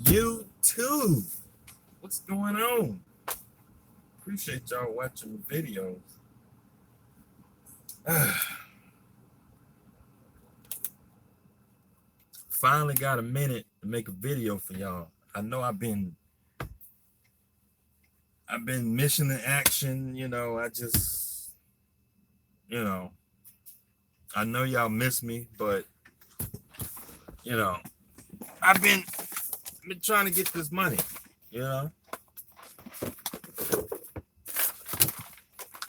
YouTube. What's going on? Appreciate y'all watching the videos. Finally got a minute to make a video for y'all. I know I've been missing the action, I know y'all miss me, but I've been trying to get this money, I'm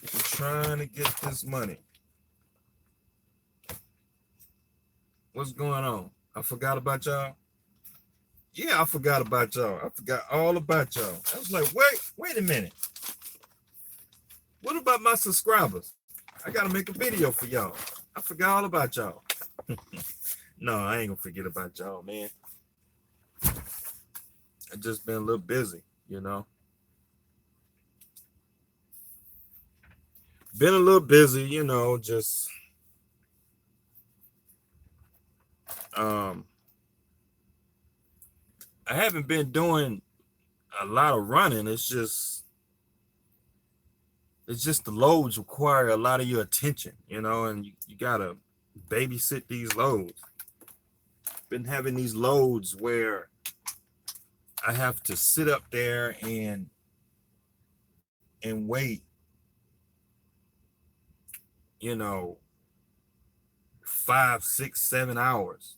trying to get this money. What's going on? I forgot about y'all. Yeah, I forgot about y'all. I forgot all about y'all. I was like, wait a minute. What about my subscribers? I gotta make a video for y'all. I forgot all about y'all. No, I ain't gonna forget about y'all, man. I just been a little busy, Been a little busy, just I haven't been doing a lot of running. It's just the loads require a lot of your attention, and you gotta babysit these loads. Been having these loads where I have to sit up there and wait, 5, 6, 7 hours,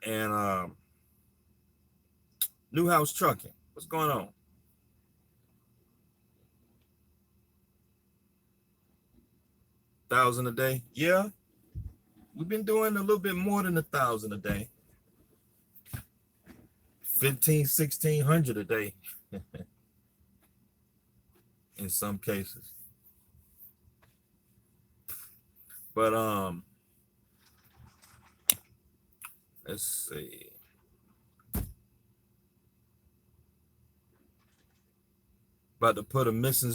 and New House Trucking. What's going on? $1,000 a day? Yeah, we've been doing a little bit more than 1,000 a day. 15, 1,600 a day in some cases. But let's see. About to put a missing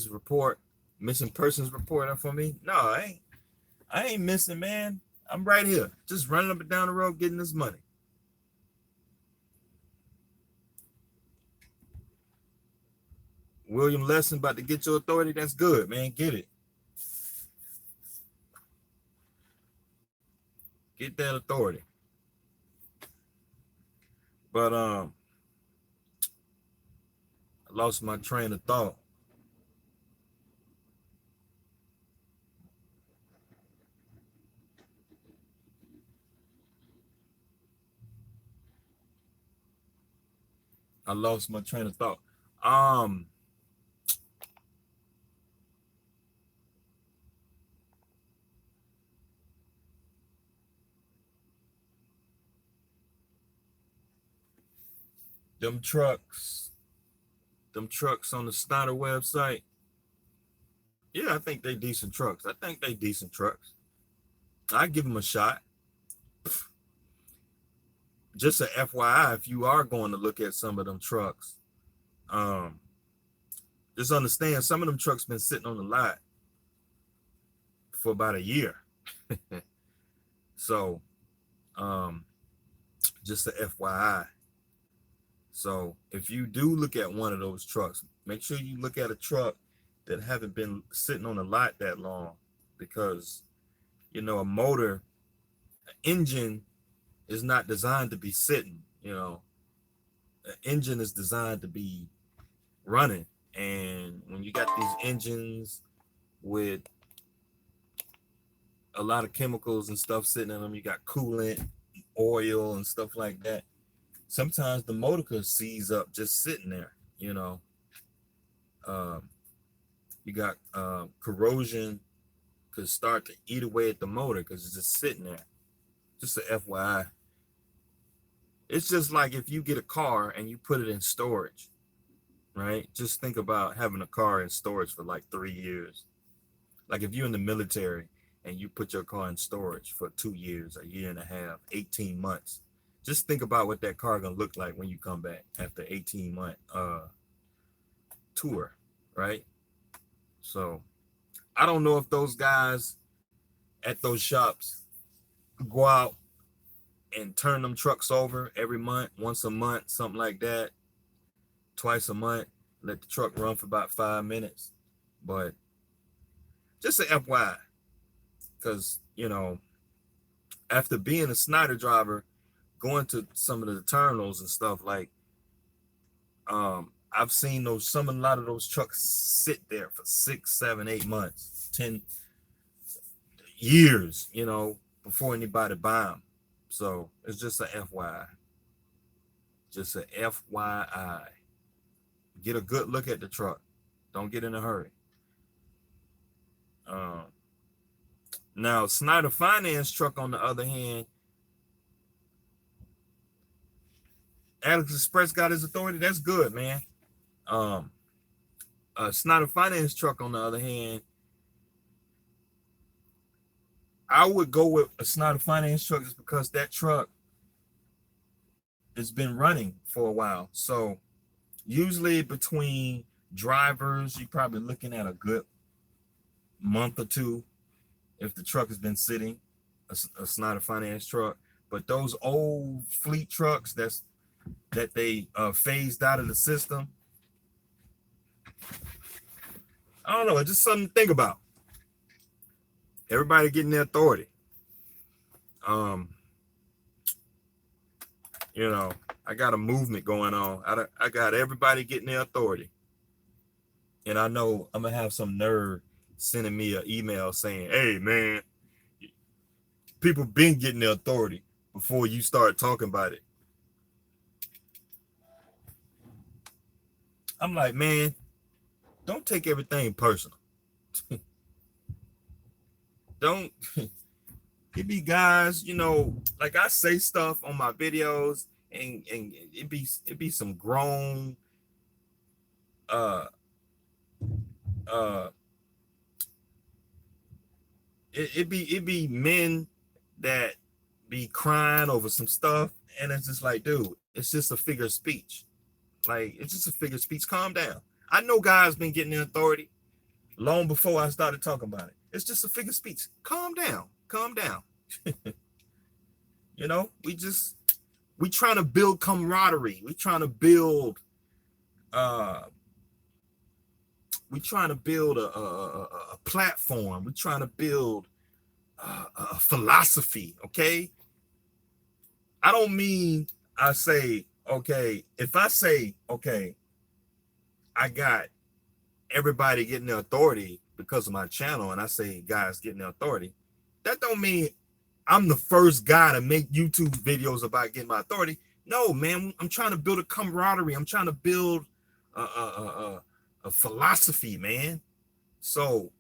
persons report up for me. No, I ain't missing, man. I'm right here, just running up and down the road getting this money. William Lesson about to get your authority. That's good, man. Get it. Get that authority. But I lost my train of thought. Them trucks on the Snyder website. Yeah, I think they decent trucks. I give them a shot. Just a FYI, if you are going to look at some of them trucks, just understand some of them trucks been sitting on the lot for about a year. So, just a FYI. So if you do look at one of those trucks, make sure you look at a truck that haven't been sitting on the lot that long, because a motor, an engine is not designed to be sitting. An engine is designed to be running, and when you got these engines with a lot of chemicals and stuff sitting in them, you got coolant, oil, and stuff like that. Sometimes the motor could seize up just sitting there. You got corrosion could start to eat away at the motor because it's just sitting there. Just a FYI. It's just like if you get a car and you put it in storage, right? Just think about having a car in storage for like 3 years. Like if you're in the military and you put your car in storage for 2 years, a year and a half, 18 months. Just think about what that car gonna look like when you come back after 18-month tour, right? So I don't know if those guys at those shops go out and turn them trucks over every month, once a month, something like that, twice a month. Let the truck run for about 5 minutes. But just an FYI, because after being a Snyder driver, going to some of the terminals and stuff, like I've seen a lot of those trucks sit there for 6, 7, 8 months, 10 years, before anybody buy them. So it's just a FYI. Just a FYI. Get a good look at the truck. Don't get in a hurry. Now, Snyder Finance truck, on the other hand, Alex Express got his authority. That's good, man. Snyder Finance truck, on the other hand, I would go with a Snyder Finance truck just because that truck has been running for a while. So usually between drivers, you're probably looking at a good month or two if the truck has been sitting, a Snyder Finance truck. But those old fleet trucks that they phased out of the system, I don't know, it's just something to think about. Everybody getting their authority. I got a movement going on. I got everybody getting their authority. And I know I'm going to have some nerd sending me an email saying, hey, man, people been getting their authority before you start talking about it. I'm like, man, don't take everything personal. Don't. It be guys, like I say stuff on my videos, and it be some grown it be men that be crying over some stuff, and it's just like, dude, it's just a figure of speech. Like, it's just a figure of speech. Calm down. I know guys been getting their authority long before I started talking about it. It's just a figure of speech. Calm down. Calm down. We trying to build camaraderie. We trying to build a platform. We're trying to build a philosophy. Okay. I don't mean I say, okay, if I say, okay, I got everybody getting their authority because of my channel, and I say guys getting their authority, that don't mean I'm the first guy to make YouTube videos about getting my authority. No, man, I'm trying to build a camaraderie. I'm trying to build a philosophy, man. So,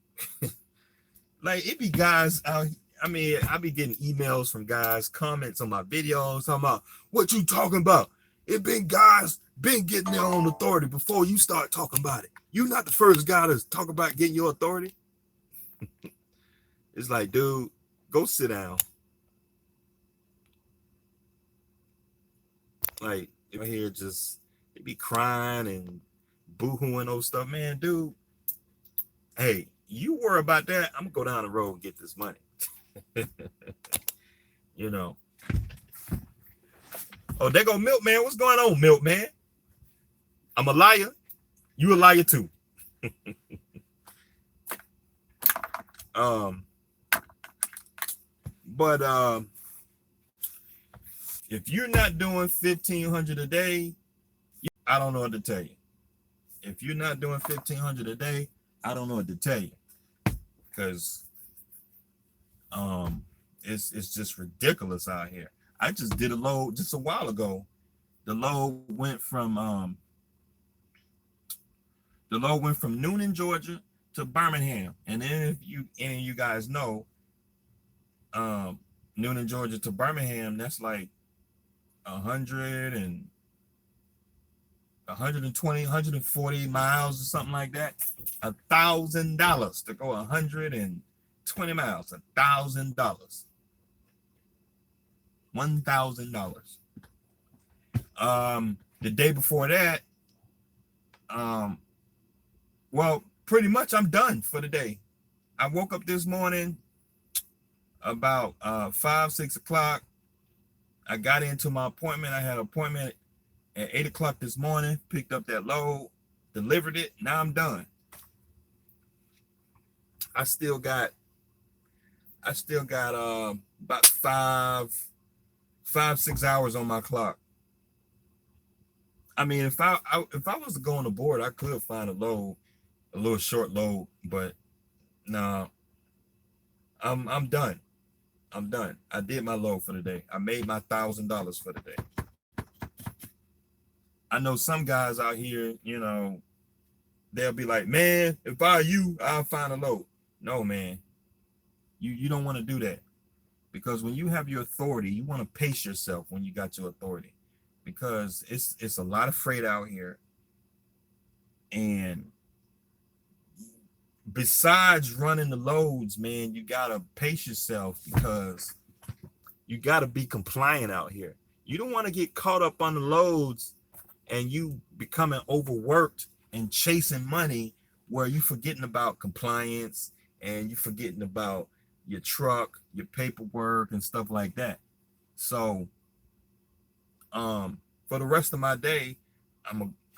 like, it be guys out. I mean, I be getting emails from guys, comments on my videos, talking about what you talking about. It been guys been getting their own authority before you start talking about it. You're not the first guy to talk about getting your authority. It's like, dude, go sit down. Like, in here, just they be crying and boo-hooing those stuff, man, dude. Hey, you worry about that. I'm gonna go down the road and get this money. Oh, there go Milkman. What's going on, Milkman? I'm a liar. You a liar too. But if you're not doing 1,500 a day, I don't know what to tell you. If you're not doing 1,500 a day, I don't know what to tell you, because it's just ridiculous out here. I just did a load just a while ago. The load went from Newnan, Georgia to Birmingham. And then if any of you guys know, Newnan, Georgia to Birmingham, that's like 120, 140 miles or something like that. $1,000 to go 120 miles. $1,000. $1,000. The day before that, well, pretty much I'm done for the day. I woke up this morning about 5, 6 o'clock. I got into my appointment. I had an appointment at 8 o'clock this morning, picked up that load, delivered it. Now I'm done. I still got about 6 hours on my clock. I mean, if I was to go on the board, I could find a little short load, but no, I'm done. I'm done. I did my load for the day. I made my $1,000 for the day. I know some guys out here, they'll be like, man, if I were you, I'll find a load. No, man, you don't want to do that, because when you have your authority, you want to pace yourself when you got your authority, because it's a lot of freight out here. And besides running the loads, man, you gotta pace yourself, because you gotta be compliant out here. You don't want to get caught up on the loads and you becoming overworked and chasing money, where you forgetting about compliance and you forgetting about your truck, your paperwork and stuff like that. So for the rest of my day,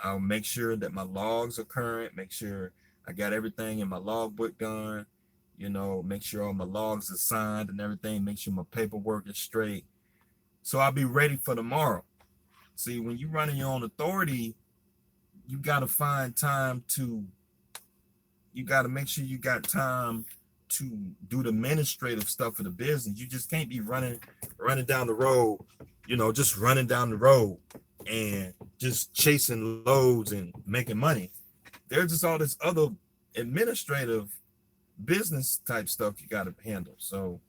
I'll make sure that my logs are current, make sure I got everything in my logbook done, make sure all my logs are signed and everything, make sure my paperwork is straight. So I'll be ready for tomorrow. See, when you're running your own authority, you got to find time you got to make sure you got time to do the administrative stuff of the business. You just can't be running down the road, just running down the road and just chasing loads and making money. There's just all this other administrative business type stuff you got to handle. So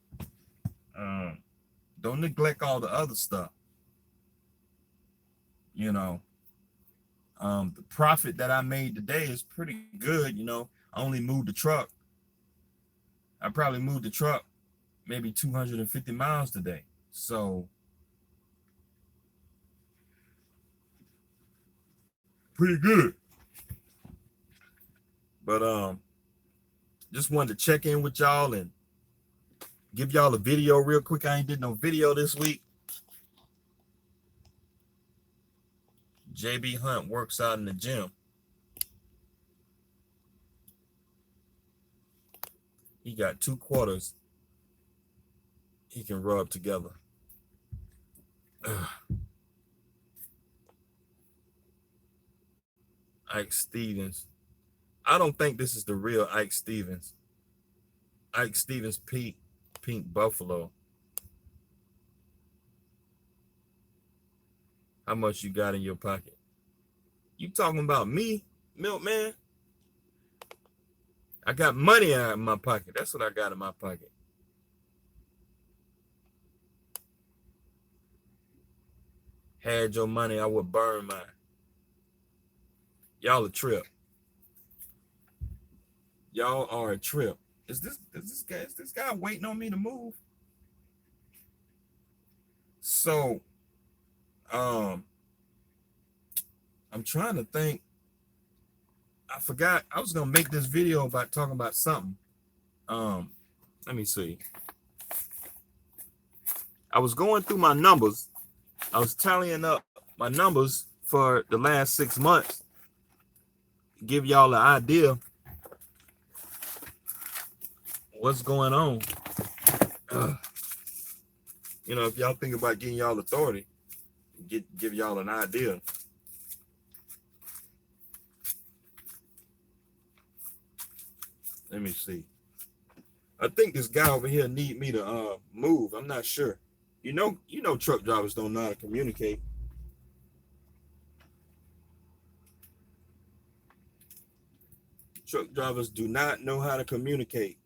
don't neglect all the other stuff. The profit that I made today is pretty good. I only moved the truck. I probably moved the truck maybe 250 miles today. So pretty good. But just wanted to check in with y'all and give y'all a video real quick. I ain't did no video this week. JB Hunt works out in the gym. He got 2 quarters he can rub together. Ike Stevens. I don't think this is the real Ike Stevens. Ike Stevens Pink Buffalo. How much you got in your pocket? You talking about me, Milkman? I got money out of my pocket. That's what I got in my pocket. Had your money, I would burn mine. Y'all a trip. Y'all are a trip. Is this guy waiting on me to move? So I'm trying to think. I forgot I was gonna make this video about talking about something. Let me see. I was going through my numbers. I was tallying up my numbers for the last 6 months. Give y'all an idea what's going on. If y'all think about getting y'all authority, give y'all an idea. Let me see. I think this guy over here need me to move. I'm not sure. Truck drivers don't know how to communicate. Truck drivers do not know how to communicate.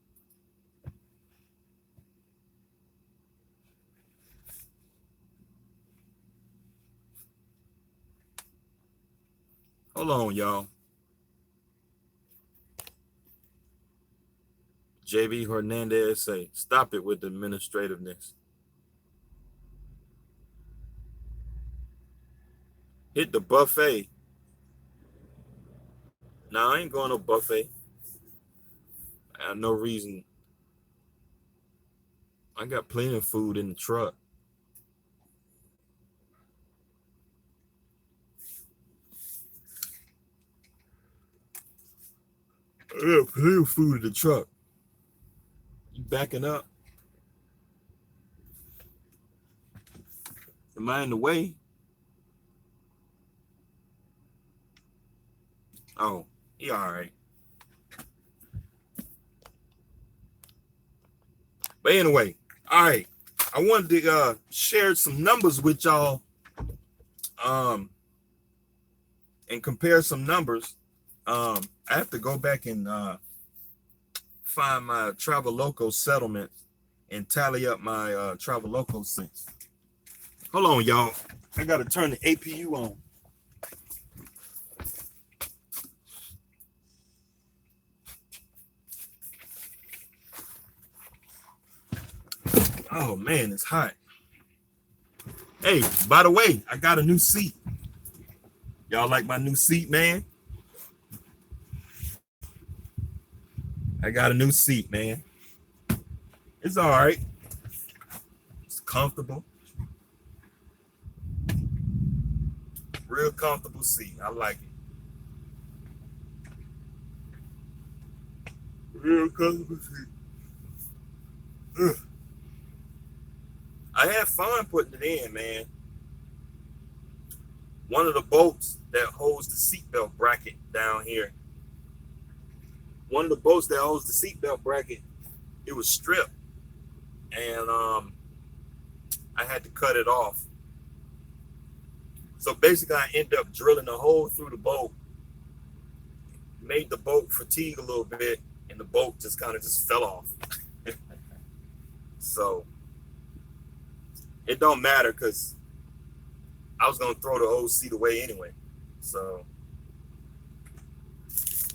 Hold on, y'all. JB Hernandez say, stop it with the administrativeness. Hit the buffet. Nah, I ain't going to buffet. I have no reason. I got plenty of food in the truck. plenty of food in the truck. You backing up? Am I in the way? Oh, he all right. But anyway, all right. I wanted to share some numbers with y'all, and compare some numbers. I have to go back and find my Traveloka settlement and tally up my Traveloka cents. Hold on, y'all. I gotta turn the APU on. Oh man, it's hot. Hey, by the way, I got a new seat. Y'all like my new seat, man? I got a new seat, man. It's all right. It's comfortable. Real comfortable seat. I like it. Real comfortable seat. Ugh. I had fun putting it in, man. One of the bolts that holds the seatbelt bracket down here. One of the bolts that holds the seatbelt bracket, it was stripped. And I had to cut it off. So basically I ended up drilling a hole through the bolt. Made the bolt fatigue a little bit, and the bolt just kind of just fell off. So it don't matter because I was gonna throw the old seat away anyway. So,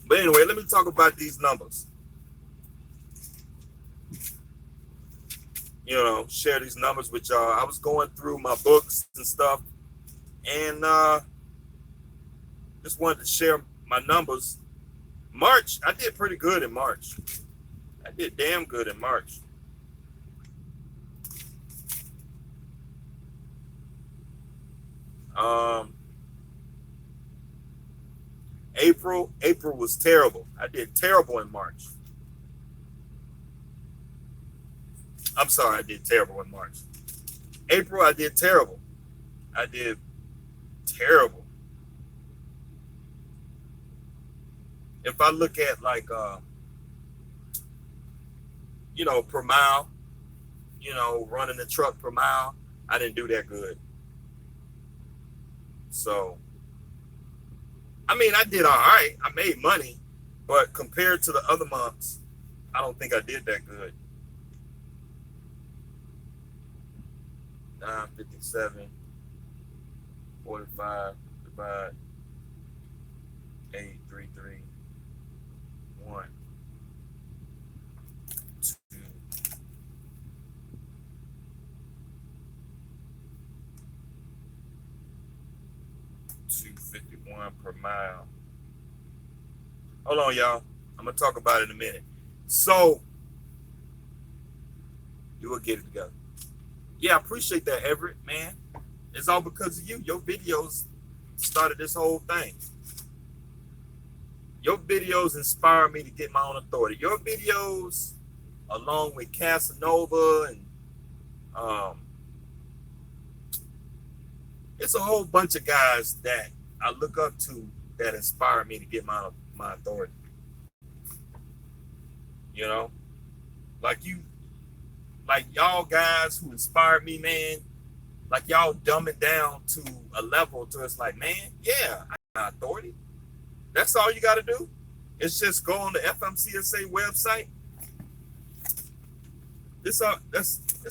but anyway, let me talk about these numbers. You know, share these numbers with y'all. I was going through my books and stuff, and just wanted to share my numbers. March, I did pretty good in March. I did damn good in March. April was terrible. I did terrible in March. I'm sorry, I did terrible in March. April, I did terrible. I did terrible. If I look at like, you know, per mile, you know, running the truck per mile, I didn't do that good. So, I mean, I did all right. I made money, but compared to the other months, I don't think I did that good. 957, 45, divide 833, 1, 2, 251 per mile. Hold on, y'all. I'm gonna talk about it in a minute. So you will get it together. Yeah, I appreciate that, Everett, man. It's all because of you. Your videos started this whole thing. Your videos inspired me to get my own authority. Your videos, along with Casanova and it's a whole bunch of guys that I look up to that inspire me to get my authority. You know, like you. Like y'all guys who inspired me, man, like y'all dumb it down to a level to it's like, man, yeah, I got authority. That's all you got to do. It's just go on the FMCSA website. That's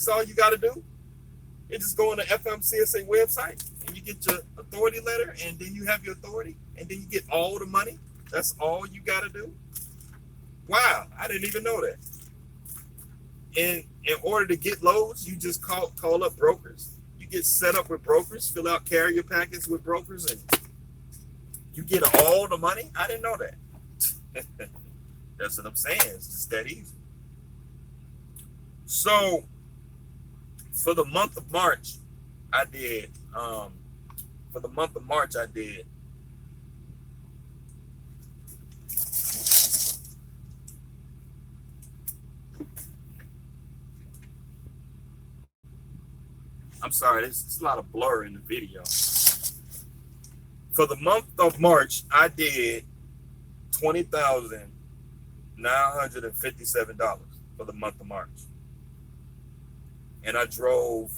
all you got to do. You just go on the FMCSA website and you get your authority letter, and then you have your authority, and then you get all the money. That's all you got to do. Wow, I didn't even know that. In order to get loads, you just call up brokers. You get set up with brokers, fill out carrier packets with brokers, and you get all the money. I didn't know that. That's what I'm saying. It's just that easy. So for the month of March, I did. For the month of March, I did I'm sorry, there's a lot of blur in the video. For the month of March, I did $20,957 for the month of March, and I drove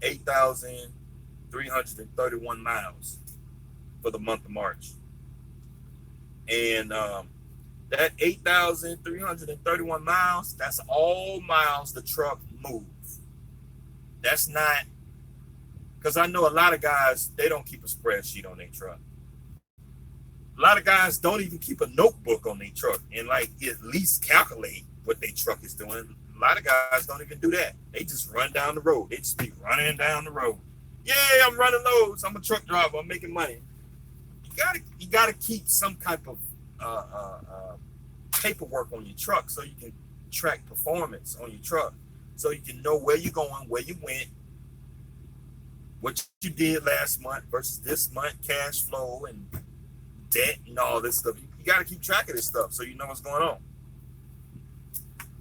8,331 miles for the month of March. And that 8,331 miles, that's all miles the truck moves. That's not, because I know a lot of guys, they don't keep a spreadsheet on their truck. A lot of guys don't even keep a notebook on their truck and like at least calculate what their truck is doing. A lot of guys don't even do that. They just run down the road. They just be running down the road. Yeah, I'm running loads. I'm a truck driver. I'm making money. You gotta keep some type of paperwork on your truck so you can track performance on your truck, so you can know where you're going, where you went, what you did last month versus this month, cash flow and debt and all this stuff. You got to keep track of this stuff so you know what's going on.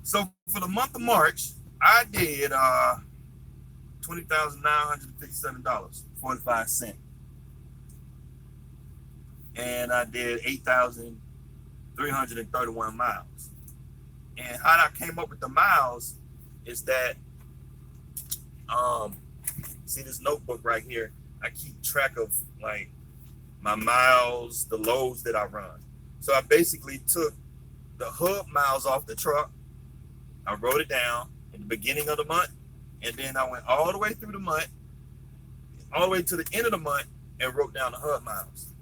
So for the month of March, I did $20,957.45, and I did 8,331 miles. And how I came up with the miles is that see this notebook right here, I keep track of like my miles, the loads that I run. So I basically took the hub miles off the truck, I wrote it down in the beginning of the month, and then I went all the way through the month, all the way to the end of the month, and wrote down the hub miles.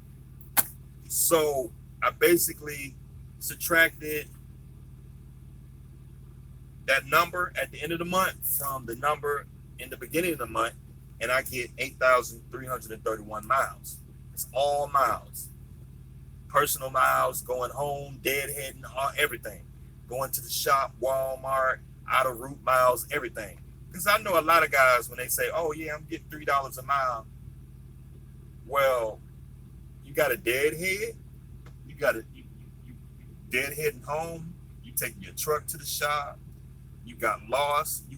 So I basically subtracted that number at the end of the month from the number in the beginning of the month, and I get 8,331 miles. It's all miles. Personal miles, going home, deadheading, everything. Going to the shop, Walmart, out of route miles, everything. Because I know a lot of guys, when they say, oh yeah, I'm getting $3 a mile. Well, you got a deadhead, you deadheading home, you taking your truck to the shop, you got lost, you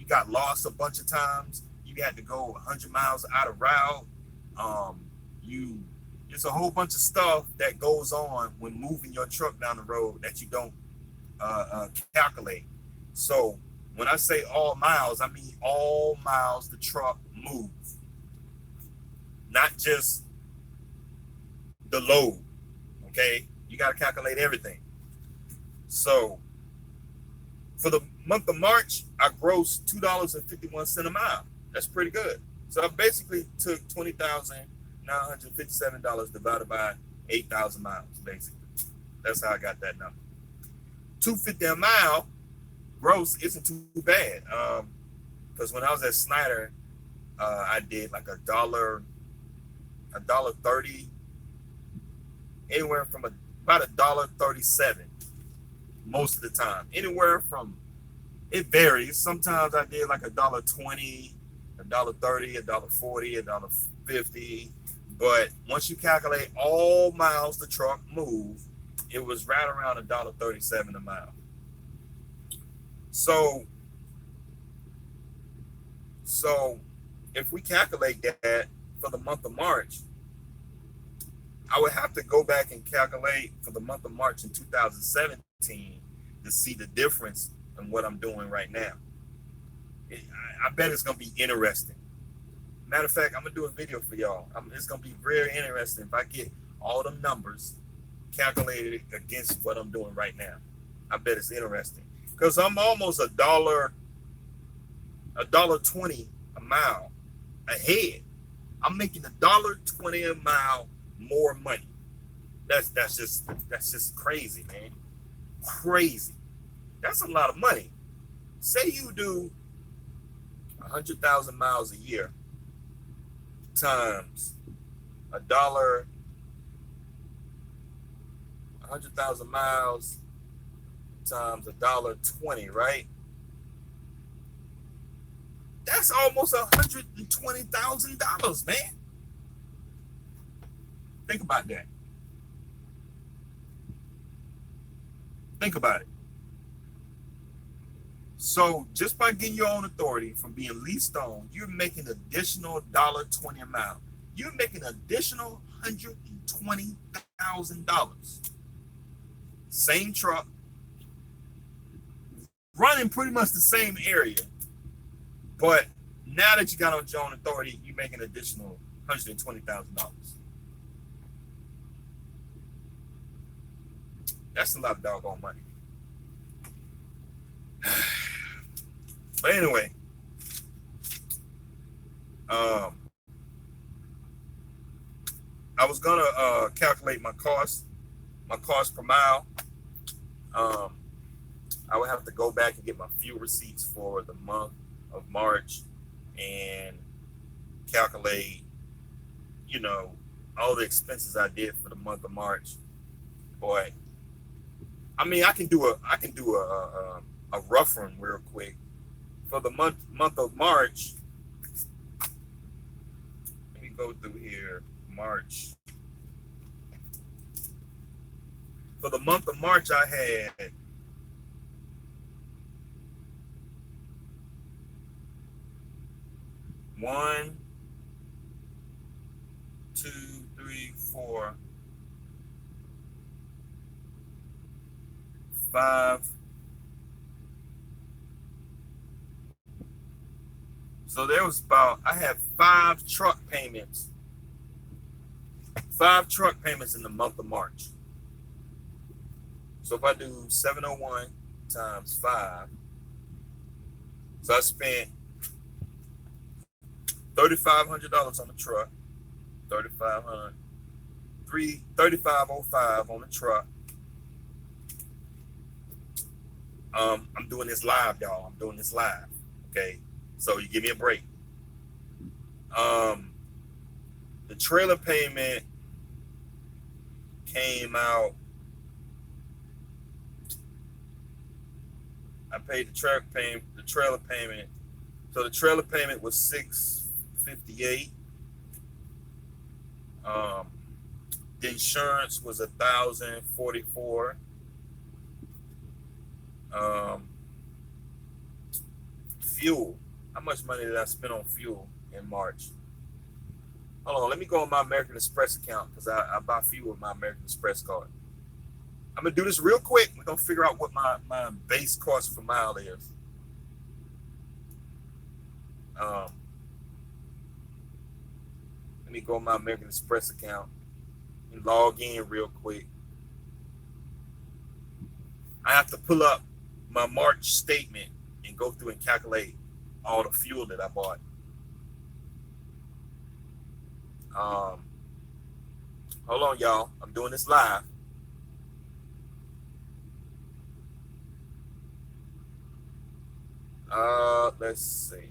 got lost a bunch of times, you had to go 100 miles out of route. It's a whole bunch of stuff that goes on when moving your truck down the road that you don't calculate. So when I say all miles, I mean all miles the truck moves, not just the load. Okay, you got to calculate everything. So for the month of March, I grossed $2.51 a mile. That's pretty good. So I basically took $20,957 divided by 8,000 miles, basically. That's how I got that number. $2.50 a mile gross isn't too bad. Because when I was at Snyder, I did like $1.30, anywhere from about $1.37 most of the time. Anywhere from, it varies. Sometimes I did like $1.20, $1.30, $1.40, $1.50. But once you calculate all miles the truck moved, it was right around $1.37 a mile. So if we calculate that for the month of March, I would have to go back and calculate for the month of March in 2017 to see the difference in what I'm doing right now. I bet it's going to be interesting. Matter of fact, I'm going to do a video for y'all. It's going to be very interesting if I get all them numbers calculated against what I'm doing right now. I bet it's interesting. Because I'm almost $1.20 a mile ahead. I'm making $1.20 a mile more money. That's just crazy, man. Crazy. That's a lot of money. Say you do 100,000 miles a year times $1, 100,000 miles times $1.20, right? That's almost $120,000, man. Think about that. Think about it. So just by getting your own authority from being leased on, you're making additional $1.20 a mile. You're making additional $120,000. Same truck, running pretty much the same area, but now that you got on your own authority, you make an additional $120,000. That's a lot of doggone money. But anyway, I was gonna calculate my cost per mile. I would have to go back and get my fuel receipts for the month of March and calculate, all the expenses I did for the month of March. Boy, I mean, I can do a rough one real quick for the month of March. Let me go through here. March. For the month of March, I had 1, 2, 3, 4, 5. So there was I had 5 truck payments. 5 truck payments in the month of March. So if I do 701 times 5, so I spent $3,500 on the truck, $3,500, $3,505 on the truck. I'm doing this live, y'all. I'm doing this live. Okay, so you give me a break. The trailer payment came out. I paid the trailer payment. So the trailer payment was $658. The insurance was $1,044. Fuel. How much money did I spend on fuel in March? Hold on, let me go on my American Express account because I buy fuel with my American Express card. I'm gonna do this real quick. We're gonna figure out what my base cost per mile is. Let me go on my American Express account and log in real quick. I have to pull up my March statement and go through and calculate all the fuel that I bought. Hold on, y'all. I'm doing this live. Let's see.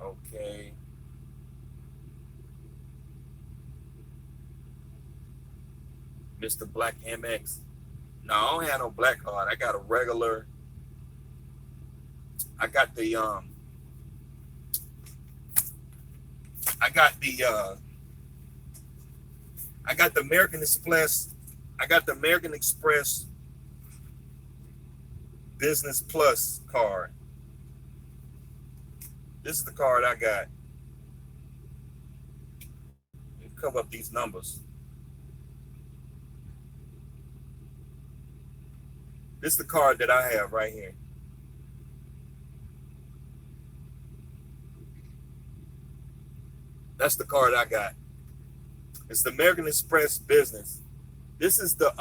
Okay. Mr. Black MX. No, I don't have no black card. I got a regular. I got the American Express. I got the American Express Business Plus card. This is the card I got. You cover up these numbers. This is the card that I have right here. That's the card I got. It's the American Express Business. This is the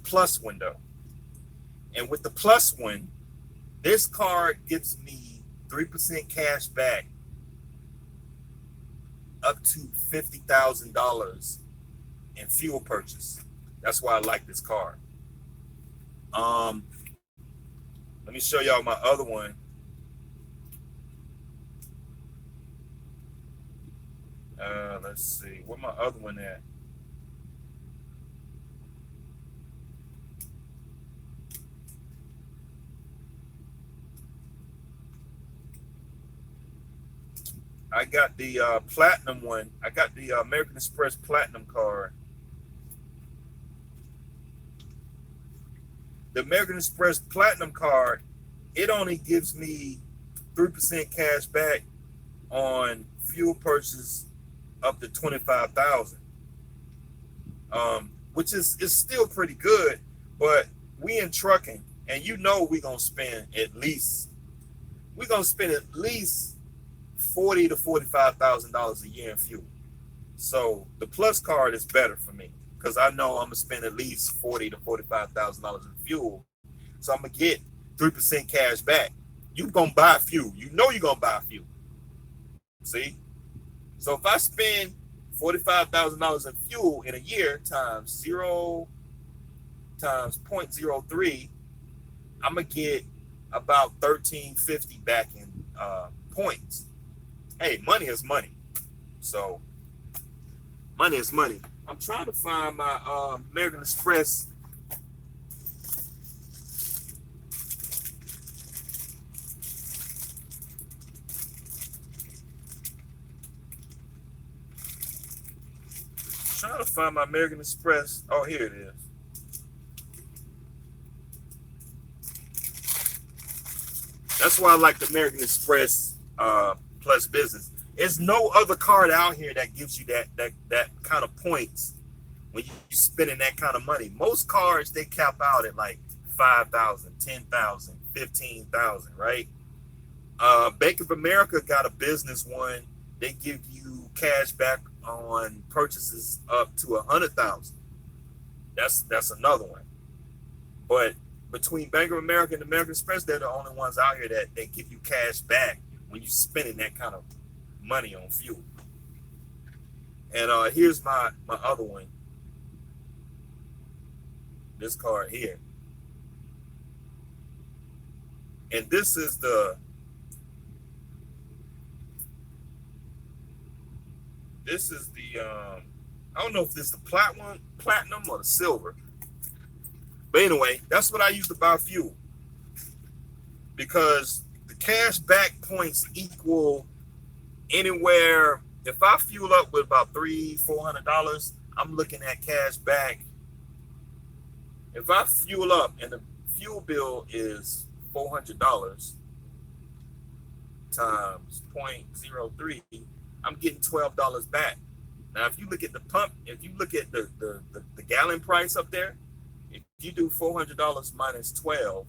plus window. And with the plus one, this card gives me 3% cash back up to $50,000 in fuel purchase. That's why I like this card. Let me show y'all my other one. Let's see, where my other one at? I got the platinum one. I got the American Express Platinum card. The American Express Platinum card, it only gives me 3% cash back on fuel purchase up to 25,000, which is still pretty good. But we in trucking, and you know we're gonna spend at least $40,000 to $45,000 a year in fuel. So the Plus card is better for me because I know I'm gonna spend at least $40,000 to $45,000 in fuel. So I'm gonna get 3% cash back. You gonna buy fuel. You know you're gonna buy fuel. See? So if I spend $45,000 in fuel in a year times 0.03, I'm gonna get about $13.50 back in points. Hey, money is money. So money is money. I'm trying to find my American Express. Trying to find my American Express. Oh, here it is. That's why I like the American Express Plus Business. There's no other card out here that gives you that kind of points when you're spending that kind of money. Most cards, they cap out at like 5,000, 10,000, 15,000, right? Bank of America got a business one. They give you cash back on purchases up to 100,000. That's another one. But between Bank of America and American Express, they're the only ones out here that they give you cash back when you're spending that kind of money on fuel. And here's my other one. This card here. And this is the I don't know if this is the platinum or the silver. But anyway, that's what I use to buy fuel. Because the cash back points equal anywhere. If I fuel up with about $300-$400, I'm looking at cash back. If I fuel up and the fuel bill is $400 times 0.03, I'm getting $12 back. Now, if you look at the pump, if you look at the gallon price up there, if you do $400 minus 12,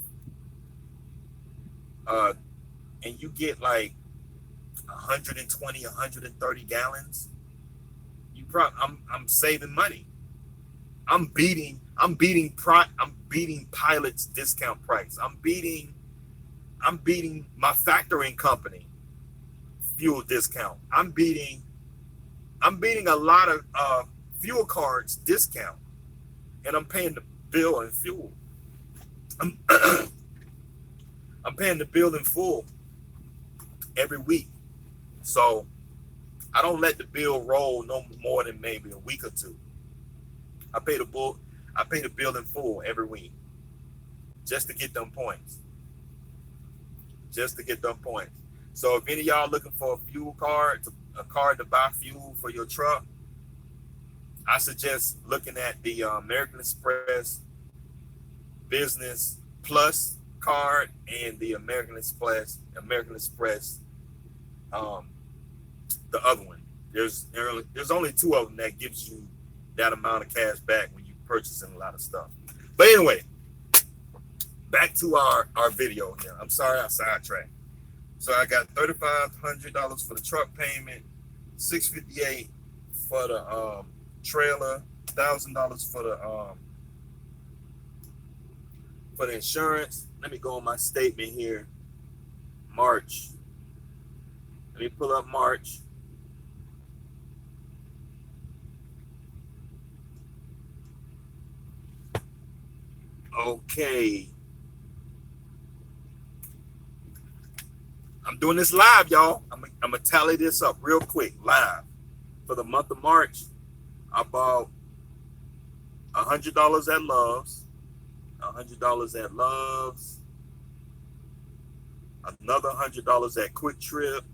and you get like 120, 130 gallons, I'm saving money. I'm beating Pilot's discount price. I'm beating my factoring company fuel discount. I'm beating a lot of fuel cards discount, and I'm paying the bill in fuel. I'm paying the bill in full every week. So I don't let the bill roll no more than maybe a week or two. I pay the bill in full every week just to get them points. So if any of y'all looking for a fuel card, a card to buy fuel for your truck, I suggest looking at the American Express Business Plus card and the American Express, the other one. There's only two of them that gives you that amount of cash back when you're purchasing a lot of stuff. But anyway, back to our video here. I'm sorry I sidetracked. So I got $3,500 for the truck payment, $658 for the trailer, $1,000 for the insurance. Let me go on my statement here. March. Let me pull up March. Okay. I'm doing this live, y'all. I'm gonna tally this up real quick, live. For the month of March, I bought $100 at Love's, another $100 at Quick Trip,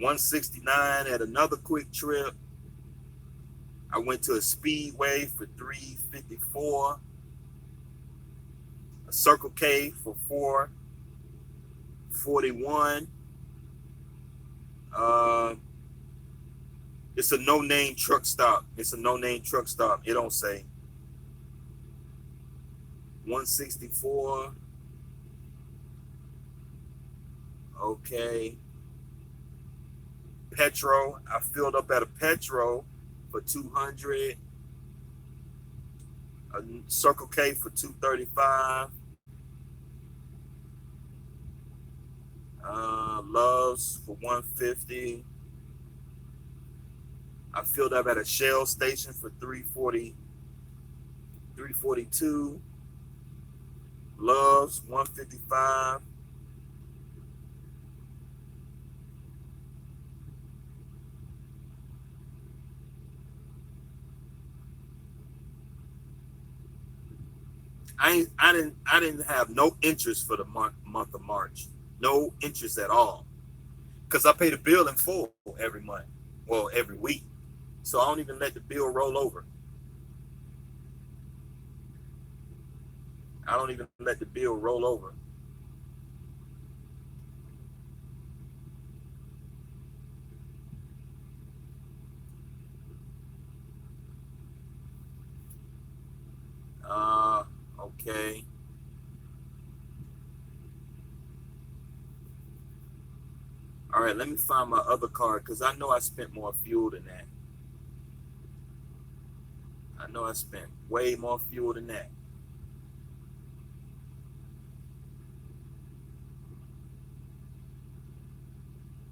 $169 at another Quick Trip. I went to a Speedway for $354. A Circle K for 441. It's a no-name truck stop. It's a no-name truck stop. It don't say. 164. Okay. Petro. I filled up at a Petro for 200. A Circle K for 235. Loves for 150. I filled up at a Shell station for 342. Loves 155. I didn't have no interest for the month of March. No interest at all. Because I pay the bill in full every month. Well, every week. So I don't even let the bill roll over. I don't even let the bill roll over. Okay. All right, let me find my other card because I know I spent more fuel than that. I know I spent way more fuel than that.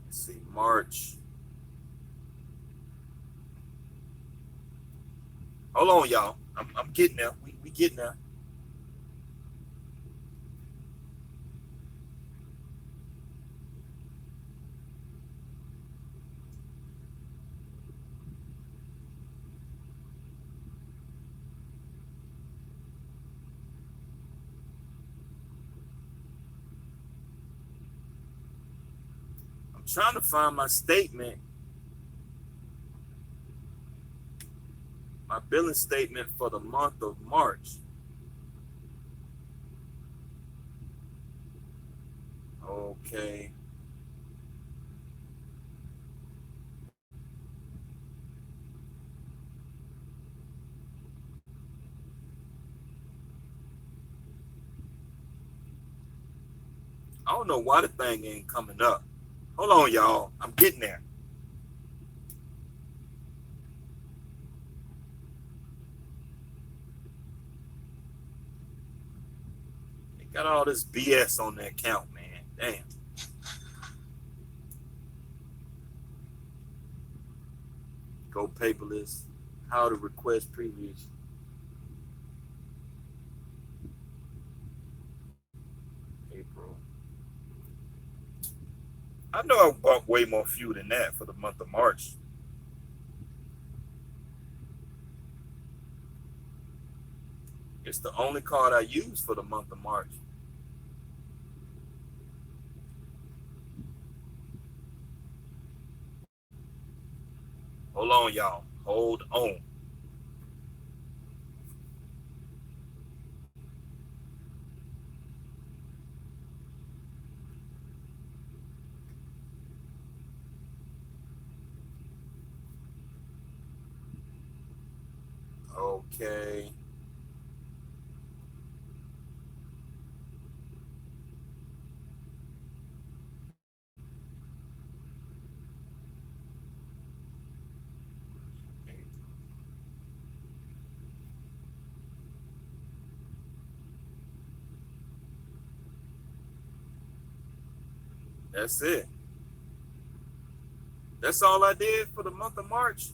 Let's see, March. Hold on, y'all. I'm getting there. We getting there. I'm trying to find my statement. My billing statement for the month of March. Okay. I don't know why the thing ain't coming up. Hold on, y'all. I'm getting there. They got all this BS on their account, man. Damn. Go paperless. How to request previous. April. I know I bought way more fuel than that for the month of March. It's the only card I use for the month of March. Hold on, y'all. Hold on. Okay. That's it. That's all I did for the month of March.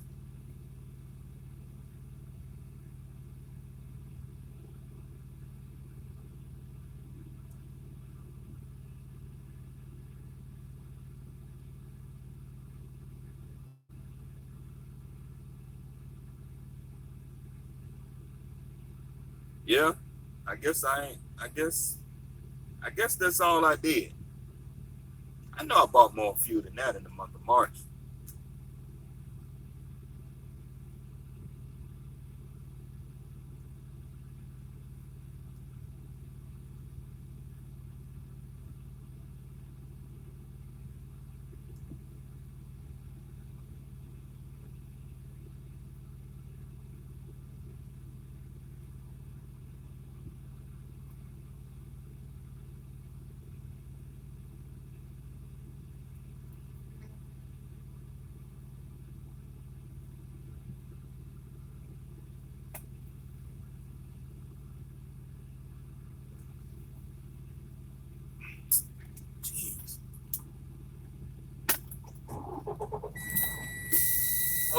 Yeah. I guess I ain't. I guess that's all I did. I know I bought more fuel than that in the month of March.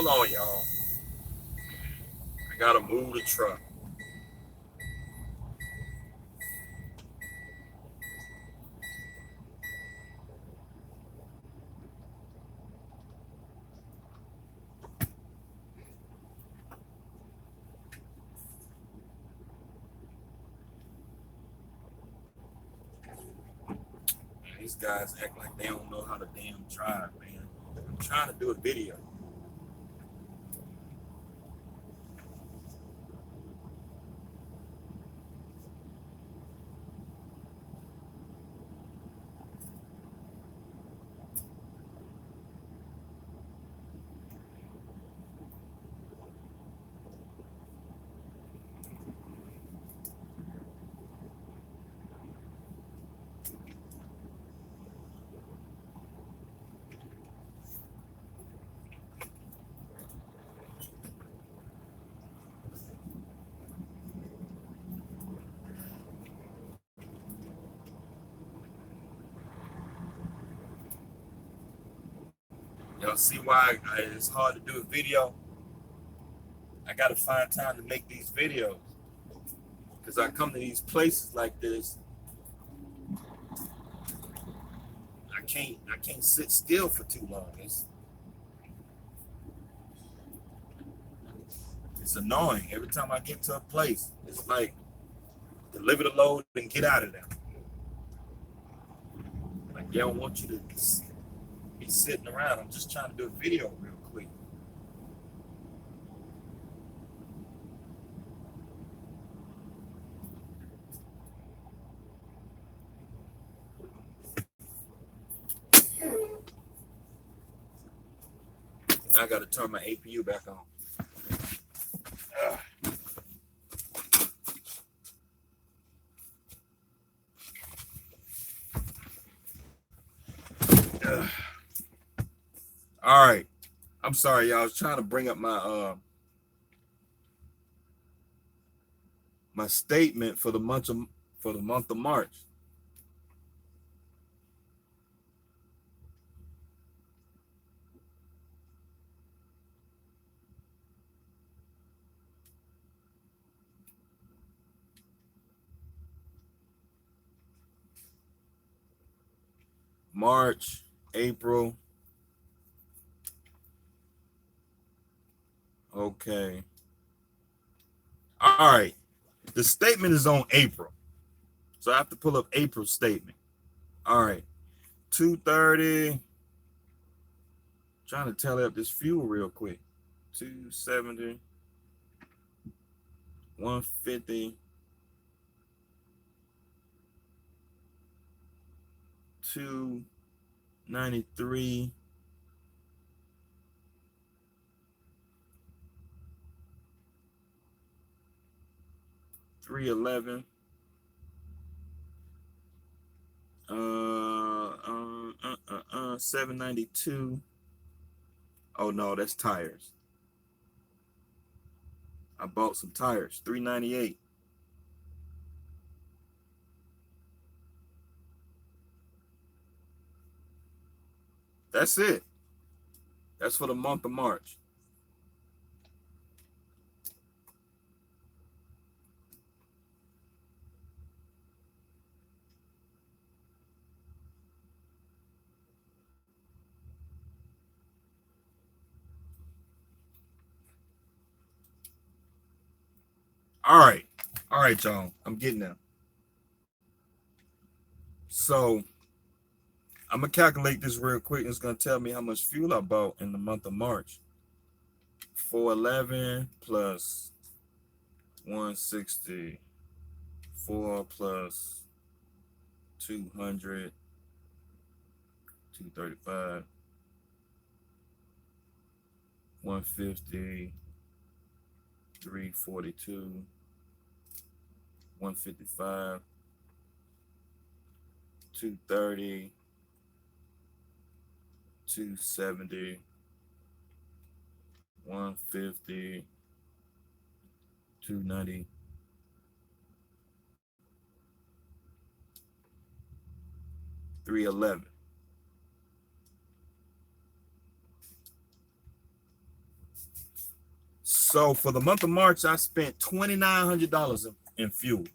Hold on, y'all. I gotta move the truck. These guys act like they don't know how to damn drive, man. I'm trying to do a video. Y'all see why it's hard to do a video? I gotta find time to make these videos. Because I come to these places like this, I can't sit still for too long. It's annoying. Every time I get to a place, it's like deliver the load and get out of there. Like they don't want you to be sitting around. I'm just trying to do a video real quick. Now I gotta turn my APU back on. All right. I'm sorry, y'all. I was trying to bring up my my statement for the month of March. March, April. Okay. All right. The statement is on April. So I have to pull up April's statement. All right. 230. Trying to tally up this fuel real quick. 270. 150. 293. 311. 792. Oh no, that's tires. I bought some tires. 398. That's it. That's for the month of March. All right, y'all. I'm getting there. So I'm gonna calculate this real quick. It's gonna tell me how much fuel I bought in the month of March. 411 plus 164 plus 200, 235, 150, 342, 155, 230, 270, 150, 290, 311. So for the month of March, I spent $2,900 in fuel.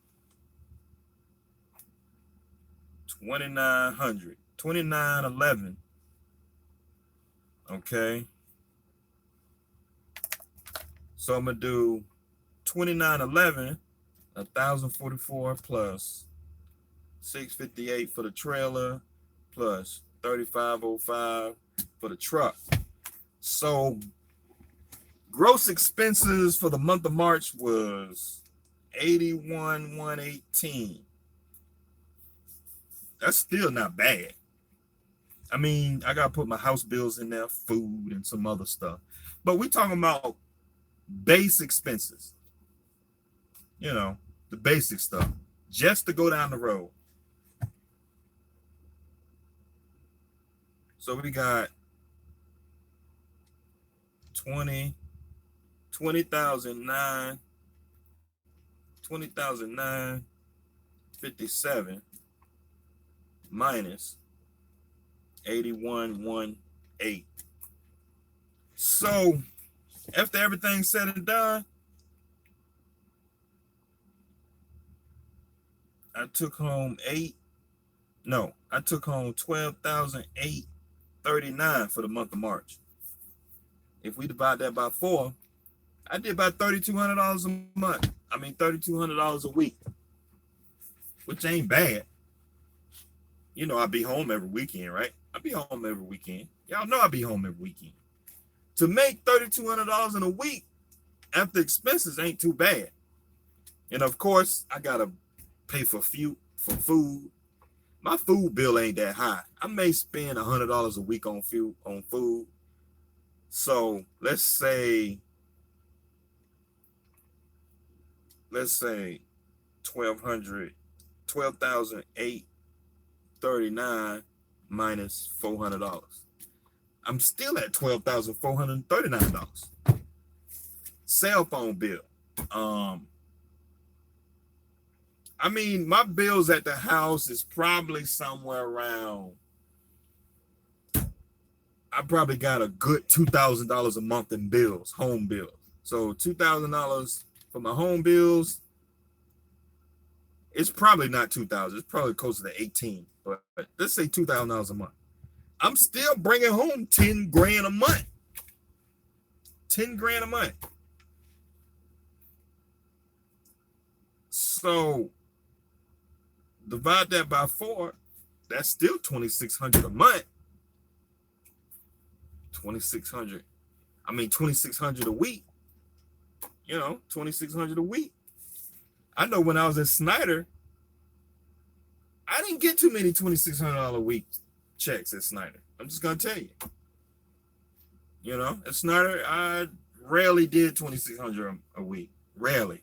2,900, 2,911. Okay. So I'm gonna do 2,911, 1,044 plus 658 for the trailer, plus 3,505 for the truck. So gross expenses for the month of March was 81,118. That's still not bad. I mean, I gotta put my house bills in there, food and some other stuff. But we talking about base expenses. You know, the basic stuff. Just to go down the road. So we got 20,957 minus 81,118. So after everything's said and done, I took home 12,839 for the month of March. If we divide that by 4, I did about $3,200 a month. I mean, $3,200 a week, which ain't bad. You know, I be home every weekend, right? I be home every weekend. Y'all know I be home every weekend. To make $3,200 in a week after expenses ain't too bad. And of course, I gotta pay for food. My food bill ain't that high. I may spend $100 a week on food. So let's say 12,839 minus $400. I'm still at $12,439. Cell phone bill. I mean, my bills at the house is probably somewhere around, I probably got a good $2,000 a month in bills, home bills. So $2,000 for my home bills. It's probably not 2,000. It's probably closer to 18. But let's say $2,000 a month. I'm still bringing home 10 grand a month. 10 grand a month. So divide that by 4. That's still 2,600 a month. 2,600. I mean, 2,600 a week. You know, 2,600 a week. I know when I was at Snyder, I didn't get too many $2,600 a week checks at Snyder. I'm just gonna tell you. You know, at Snyder, I rarely did $2,600 a week. Rarely.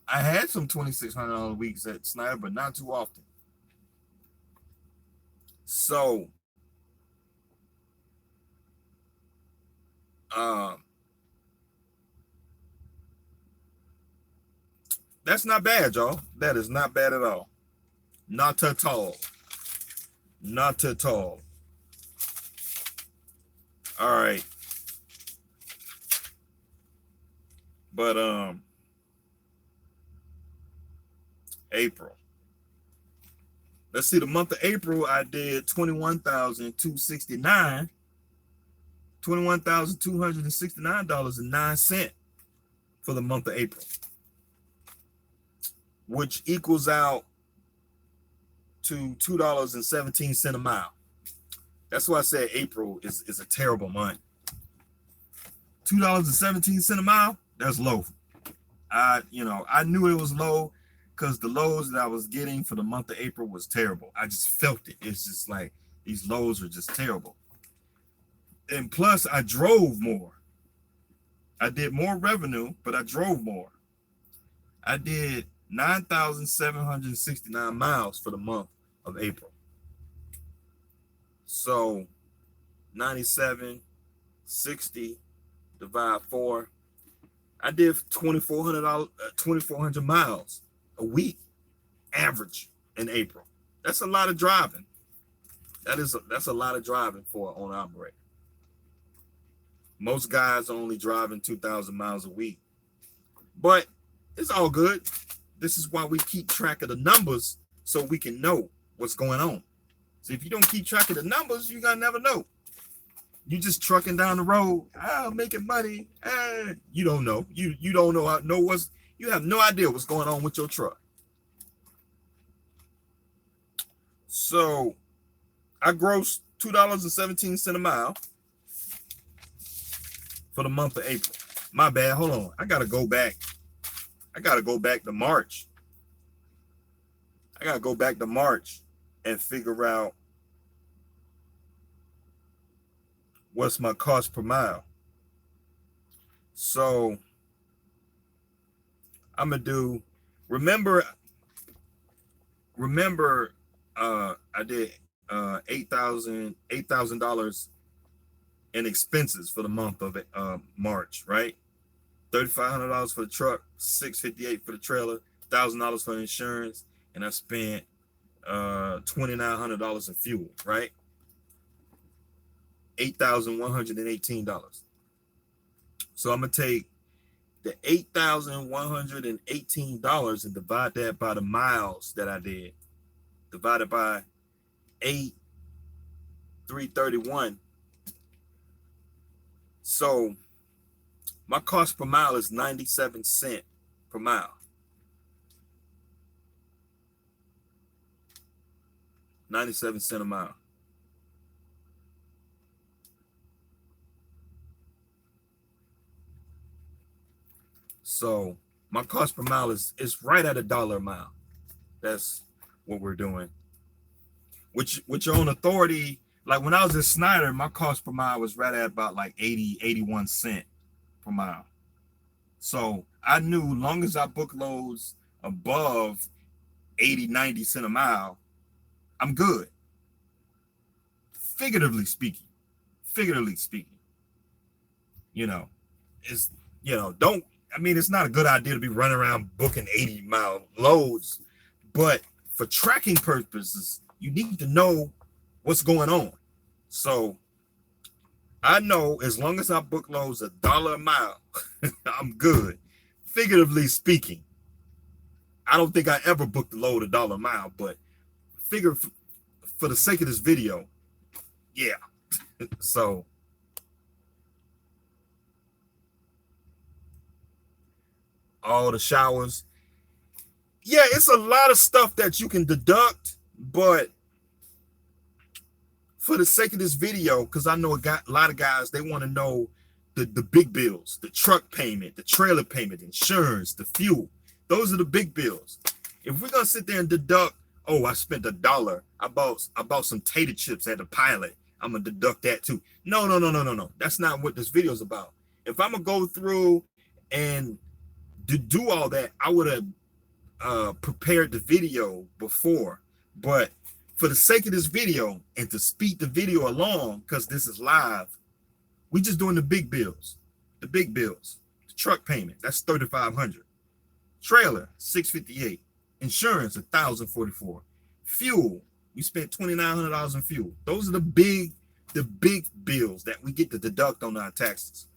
I had some $2,600 weeks at Snyder, but not too often. So, that's not bad, y'all. That is not bad at all. Not at all. Not at all. All right. But April. Let's see, the month of April, I did $21,269. $21,269.09 for the month of April, which equals out to $2.17 a mile. That's why I said April is a terrible month. $2.17 a mile, that's low. I knew it was low because the lows that I was getting for the month of April was terrible. I just felt it. It's just like these lows are just terrible. And plus, I drove more. I did more revenue, but I drove more. I did 9,769 miles for the month of April. So 97, 60, divide 4. I did 2,400 miles a week average in April. That's a lot of driving. That's a lot of driving for an owner operator. Most guys are only driving 2,000 miles a week, but it's all good. This is why we keep track of the numbers so we can know what's going on. So if you don't keep track of the numbers, you're gonna never know. You just trucking down the road, making money. You don't know. You don't know what's. You have no idea what's going on with your truck. So I grossed $2.17 a mile for the month of April. My bad. Hold on. I gotta go back. I gotta go back to March. And figure out what's my cost per mile. So I'm gonna do. Remember, I did $8,000 in expenses for the month of March, right? $3,500 for the truck, $658 for the trailer, $1,000 for insurance, and I spent $2,900 in fuel, right? $8,118. So I'm gonna take the $8,118 and divide that by the miles that I did, divided by 331. So my cost per mile is 97 cents per mile. 97 cents a mile. So my cost per mile is right at $1 a mile. That's what we're doing. Which your own authority, like when I was at Snyder, my cost per mile was right at about like 81 cents per mile. So I knew long as I book loads above 90 cents a mile, I'm good. Figuratively speaking, you know, it's, it's not a good idea to be running around booking 80-mile loads, but for tracking purposes, you need to know what's going on. So I know as long as I book loads $1 a mile, I'm good. Figuratively speaking, I don't think I ever booked a load $1 a mile, but for the sake of this video, yeah. So all the showers. Yeah, it's a lot of stuff that you can deduct, but for the sake of this video, because I know a lot of guys, they want to know the big bills, the truck payment, the trailer payment, insurance, the fuel. Those are the big bills. If we're gonna sit there and deduct, oh, I spent $1. I bought some tater chips at the Pilot, I'm gonna deduct that too. No. That's not what this video is about. If I'm gonna go through and do all that, I would have prepared the video before. But for the sake of this video and to speed the video along, because this is live, we just doing the big bills. The truck payment, that's $3,500. Trailer, $658. Insurance, $1,044. Fuel, we spent $2,900 in fuel. Those are the big bills that we get to deduct on our taxes.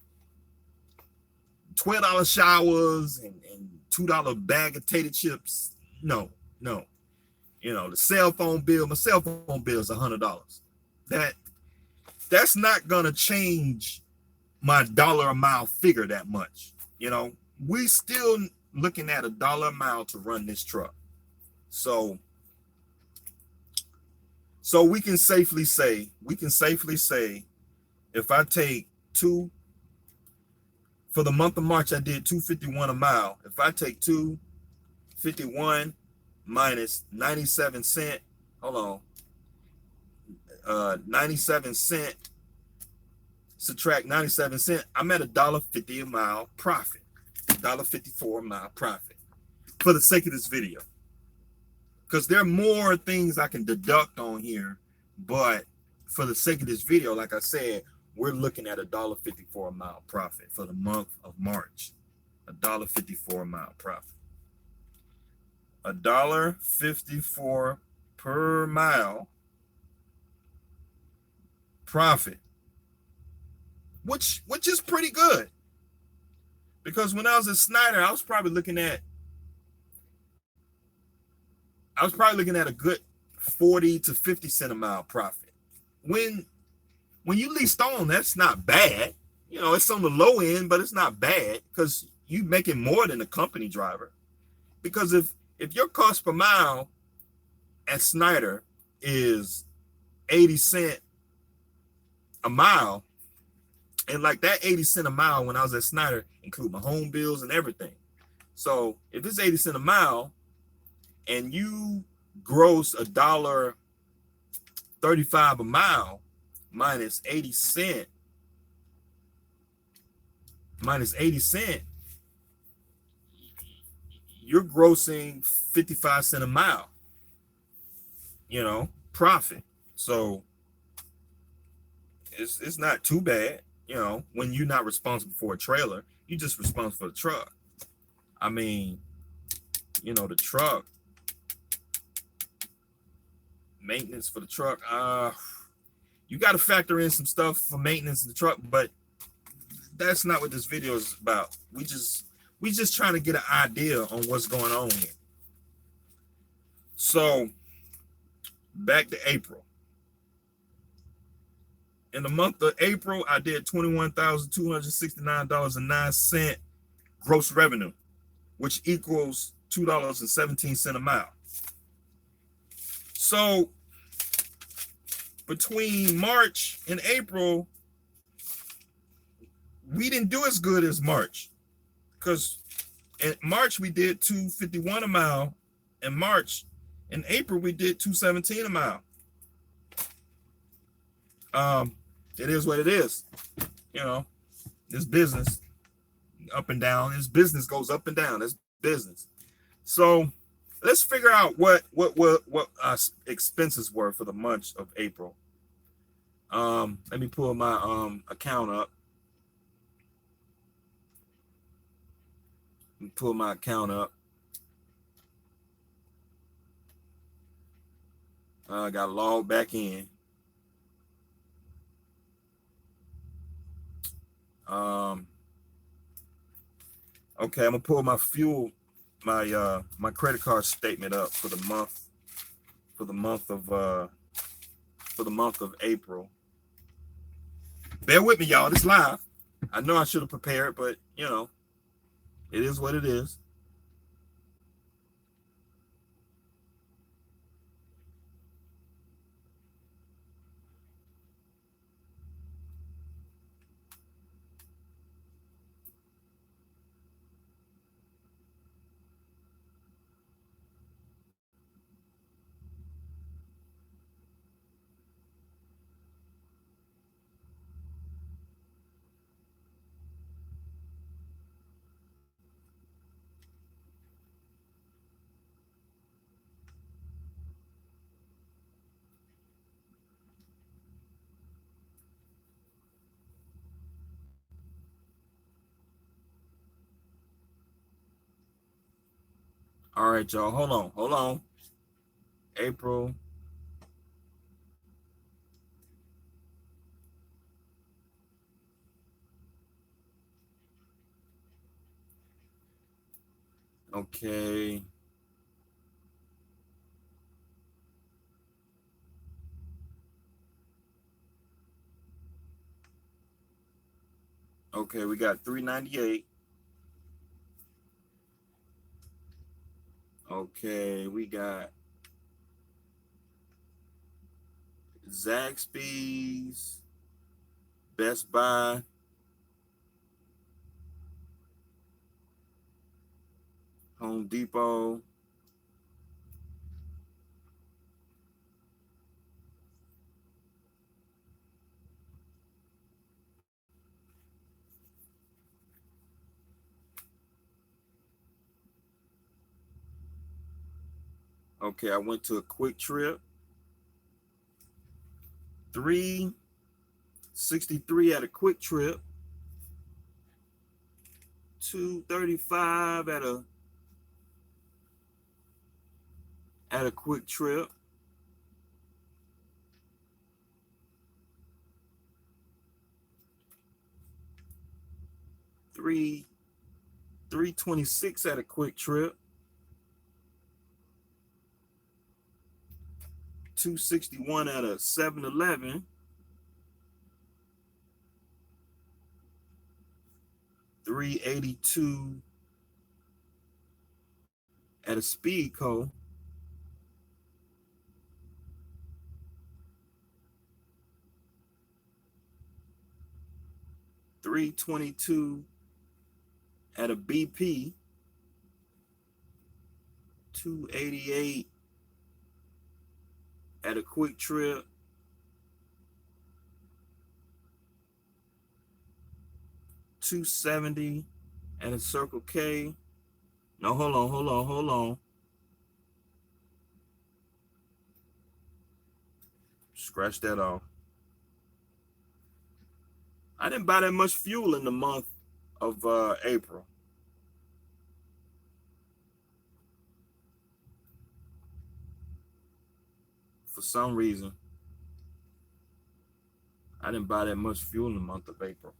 $12 showers and $2 bag of tater chips. No. The cell phone bill, my cell phone bill is $100. That's not gonna change my $1 a mile figure that much. We still looking at $1 a mile to run this truck. So we can safely say, if I take for the month of March, I did $2.51 a mile. If I take $2.51 minus 97 cents, 97 cents, subtract 97 cents, I'm at $1.50 a mile profit, $1.54 a mile profit for the sake of this video. Because there are more things I can deduct on here, but for the sake of this video, like I said, we're looking at $1.54 a mile profit for the month of March. $1.54 a mile profit. $1.54 per mile profit. which is pretty good. Because when I was at Snyder, I was probably looking at a good 40 to 50 cent a mile profit. When you leased on, that's not bad. You know, it's on the low end, but it's not bad because you making more than a company driver. Because if your cost per mile at Snyder is 80 cent a mile, and like that 80 cent a mile when I was at Snyder include my home bills and everything. So if it's 80 cent a mile and you gross $1.35 a mile minus 80 cent, you're grossing 55 cent a mile, you know, profit. So it's not too bad, you know, when you're not responsible for a trailer, you're just responsible for the truck. I mean, you know, the truck maintenance for the truck, you got to factor in some stuff for maintenance of the truck, but that's not what this video is about. We just trying to get an idea on what's going on here. So back to April. In the month of April, I did $21,269.09 gross revenue, which equals $2.17 a mile. So between March and April, we didn't do as good as March, because in March we did $2.51 a mile. In April we did $2.17 a mile. It is what it is. You know, this business up and down. This business goes up and down. It's business. So let's figure out what our expenses were for the month of April. Let me pull my account up. I got logged back in. Okay, I'm gonna pull my my credit card statement up for the month of April. Bear with me, y'all. This live. I know I should have prepared, but you know, it is what it is. All right, y'all. Hold on. April. Okay. Okay, we got 398. Okay, we got Zaxby's, Best Buy, Home Depot, okay, I went to a Quick Trip, 363 at a Quick Trip, 235 at a Quick Trip. 326 at a Quick Trip. 261 at a 7-Eleven. 382 at a Speedco. 322 at a BP. 288 at a Quick Trip. 270 at a Circle K. No, hold on. Scratch that off. I didn't buy that much fuel in the month of April. For some reason, I didn't buy that much fuel in the month of April.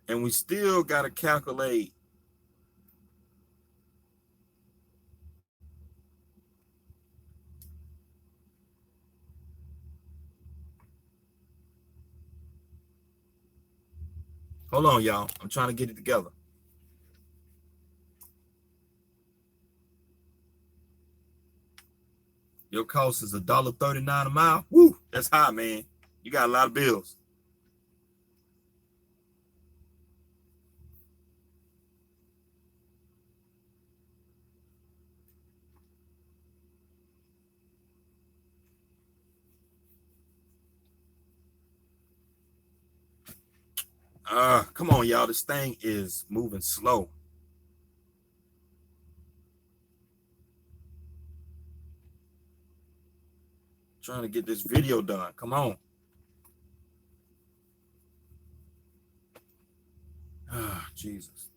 And we still got to calculate hold on, y'all. I'm trying to get it together. Your cost is $1.39 a mile. Woo, that's high, man. You got a lot of bills. Come on, y'all. This thing is moving slow. Trying to get this video done. Come on. Ah, Jesus.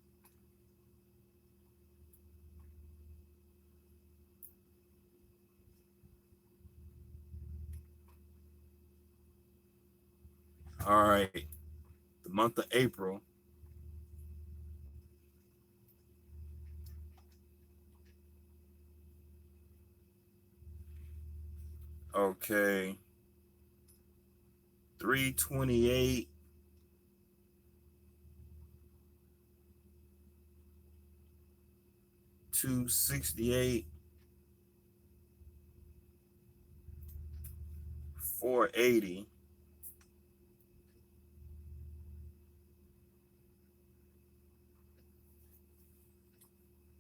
All right. The month of April. Okay. 328. 268. 480.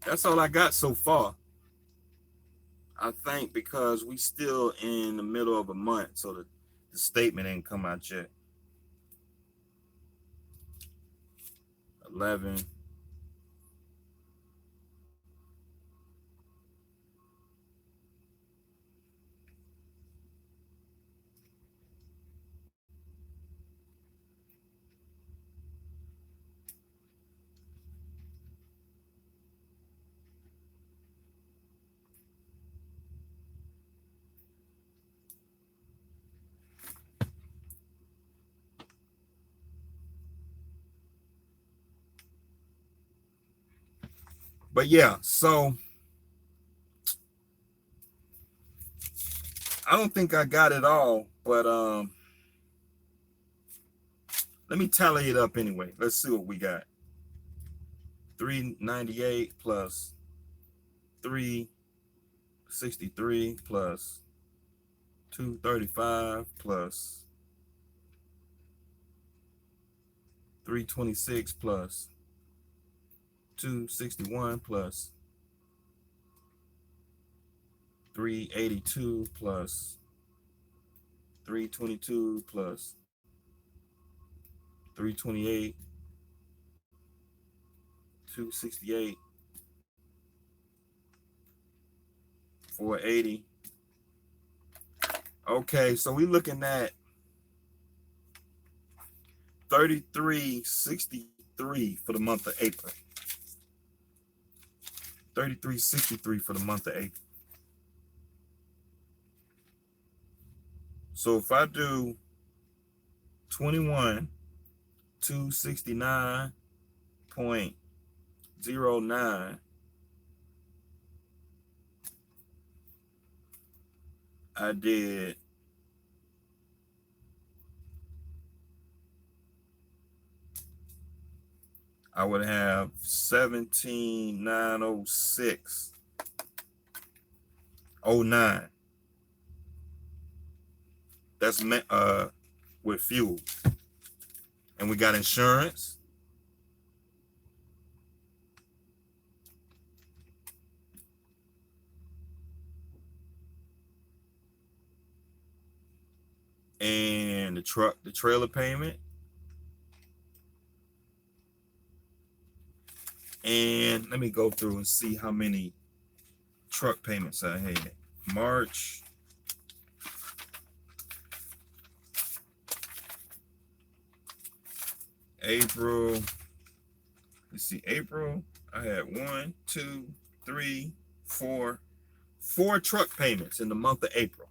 That's all I got so far. I think because we still in the middle of a month, so the statement ain't come out yet. 11. But yeah, so I don't think I got it all, but let me tally it up anyway. Let's see what we got. 398 plus 363 plus 235 plus 326 plus 261 plus 382 plus 322 plus 328, 268, 480. Okay, so we're looking at 3363 for the month of April. 3363 for the month of April. So if I do 21 269.09. I did I would have 17,906.09. That's with fuel. And we got insurance. And the trailer payment. And let me go through and see how many truck payments I had. March, April. Let's see, April, I had 1, 2, 3, 4 truck payments in the month of April.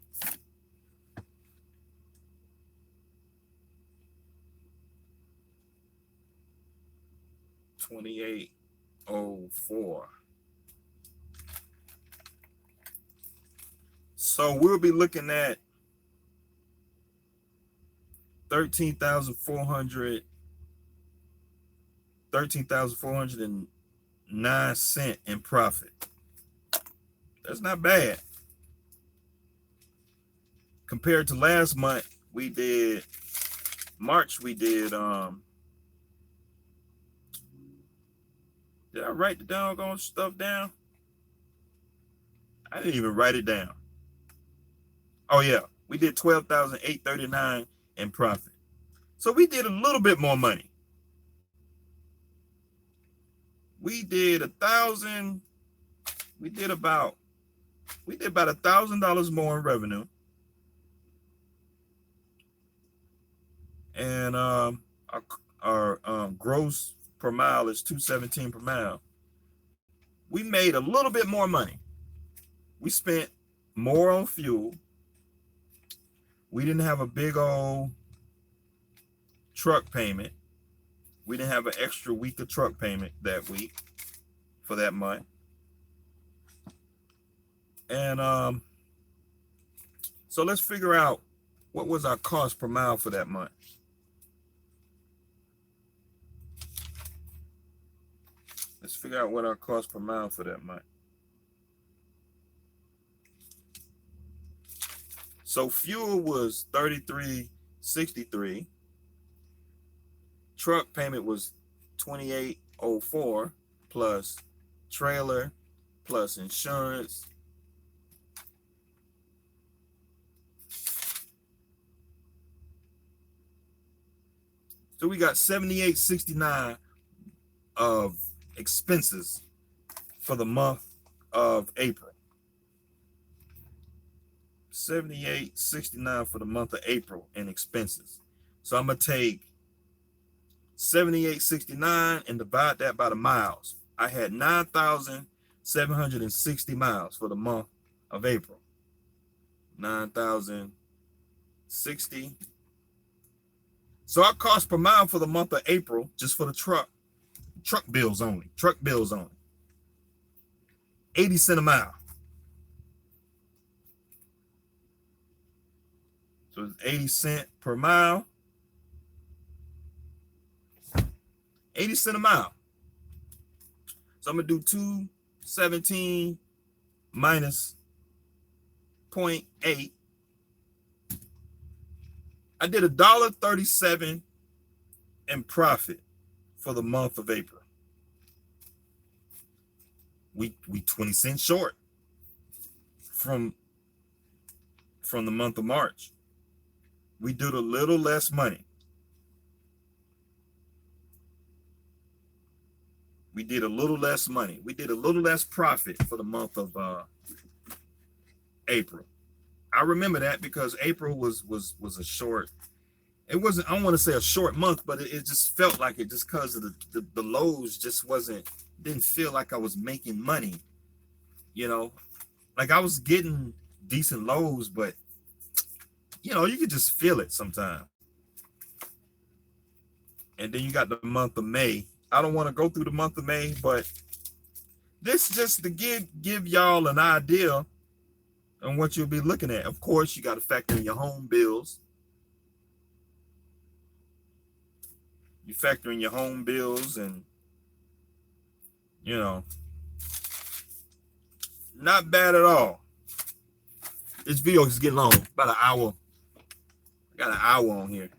$2,804. So we'll be looking at 13,409 cents in profit. That's not bad. Compared to last month, we did March, we did did I write the doggone stuff down? I didn't even write it down. Oh yeah, we did 12,839 in profit. So we did a little bit more money. We did about $1,000 more in revenue. And our gross per mile is $217 per mile. We made a little bit more money. We spent more on fuel. We didn't have a big old truck payment. We didn't have an extra week of truck payment that week for that month. And so let's figure out what was our cost per mile for that month. Let's figure out what our cost per mile for that month. So fuel was $33.63. Truck payment was $2,804 plus trailer plus insurance. So we got $78.69 of expenses for the month of April. $78.69 for the month of April in expenses. So I'm gonna take $78.69 and divide that by the miles. I had 9,760 miles for the month of April. 9,060. So our cost per mile for the month of April, just for the truck bills only, 80 cents a mile. So it's 80 cents per mile. 80 cents a mile. So I'm gonna do 217 minus 0.8. I did $1.37 in profit for the month of April. We 20 cents short from the month of March. We did a little less money. We did a little less money. We did a little less profit for the month of April. I remember that because April was a short. It wasn't. I don't want to say a short month, but it just felt like it, just because of the lows just didn't feel like I was making money. You know, like I was getting decent lows, but you know, you could just feel it sometimes. And then you got the month of May. I don't want to go through the month of May, but this just to give y'all an idea on what you'll be looking at. Of course, you got to factor in your home bills. You factor in your home bills, and you know, not bad at all. This video is getting long, about an hour. I got an hour on here.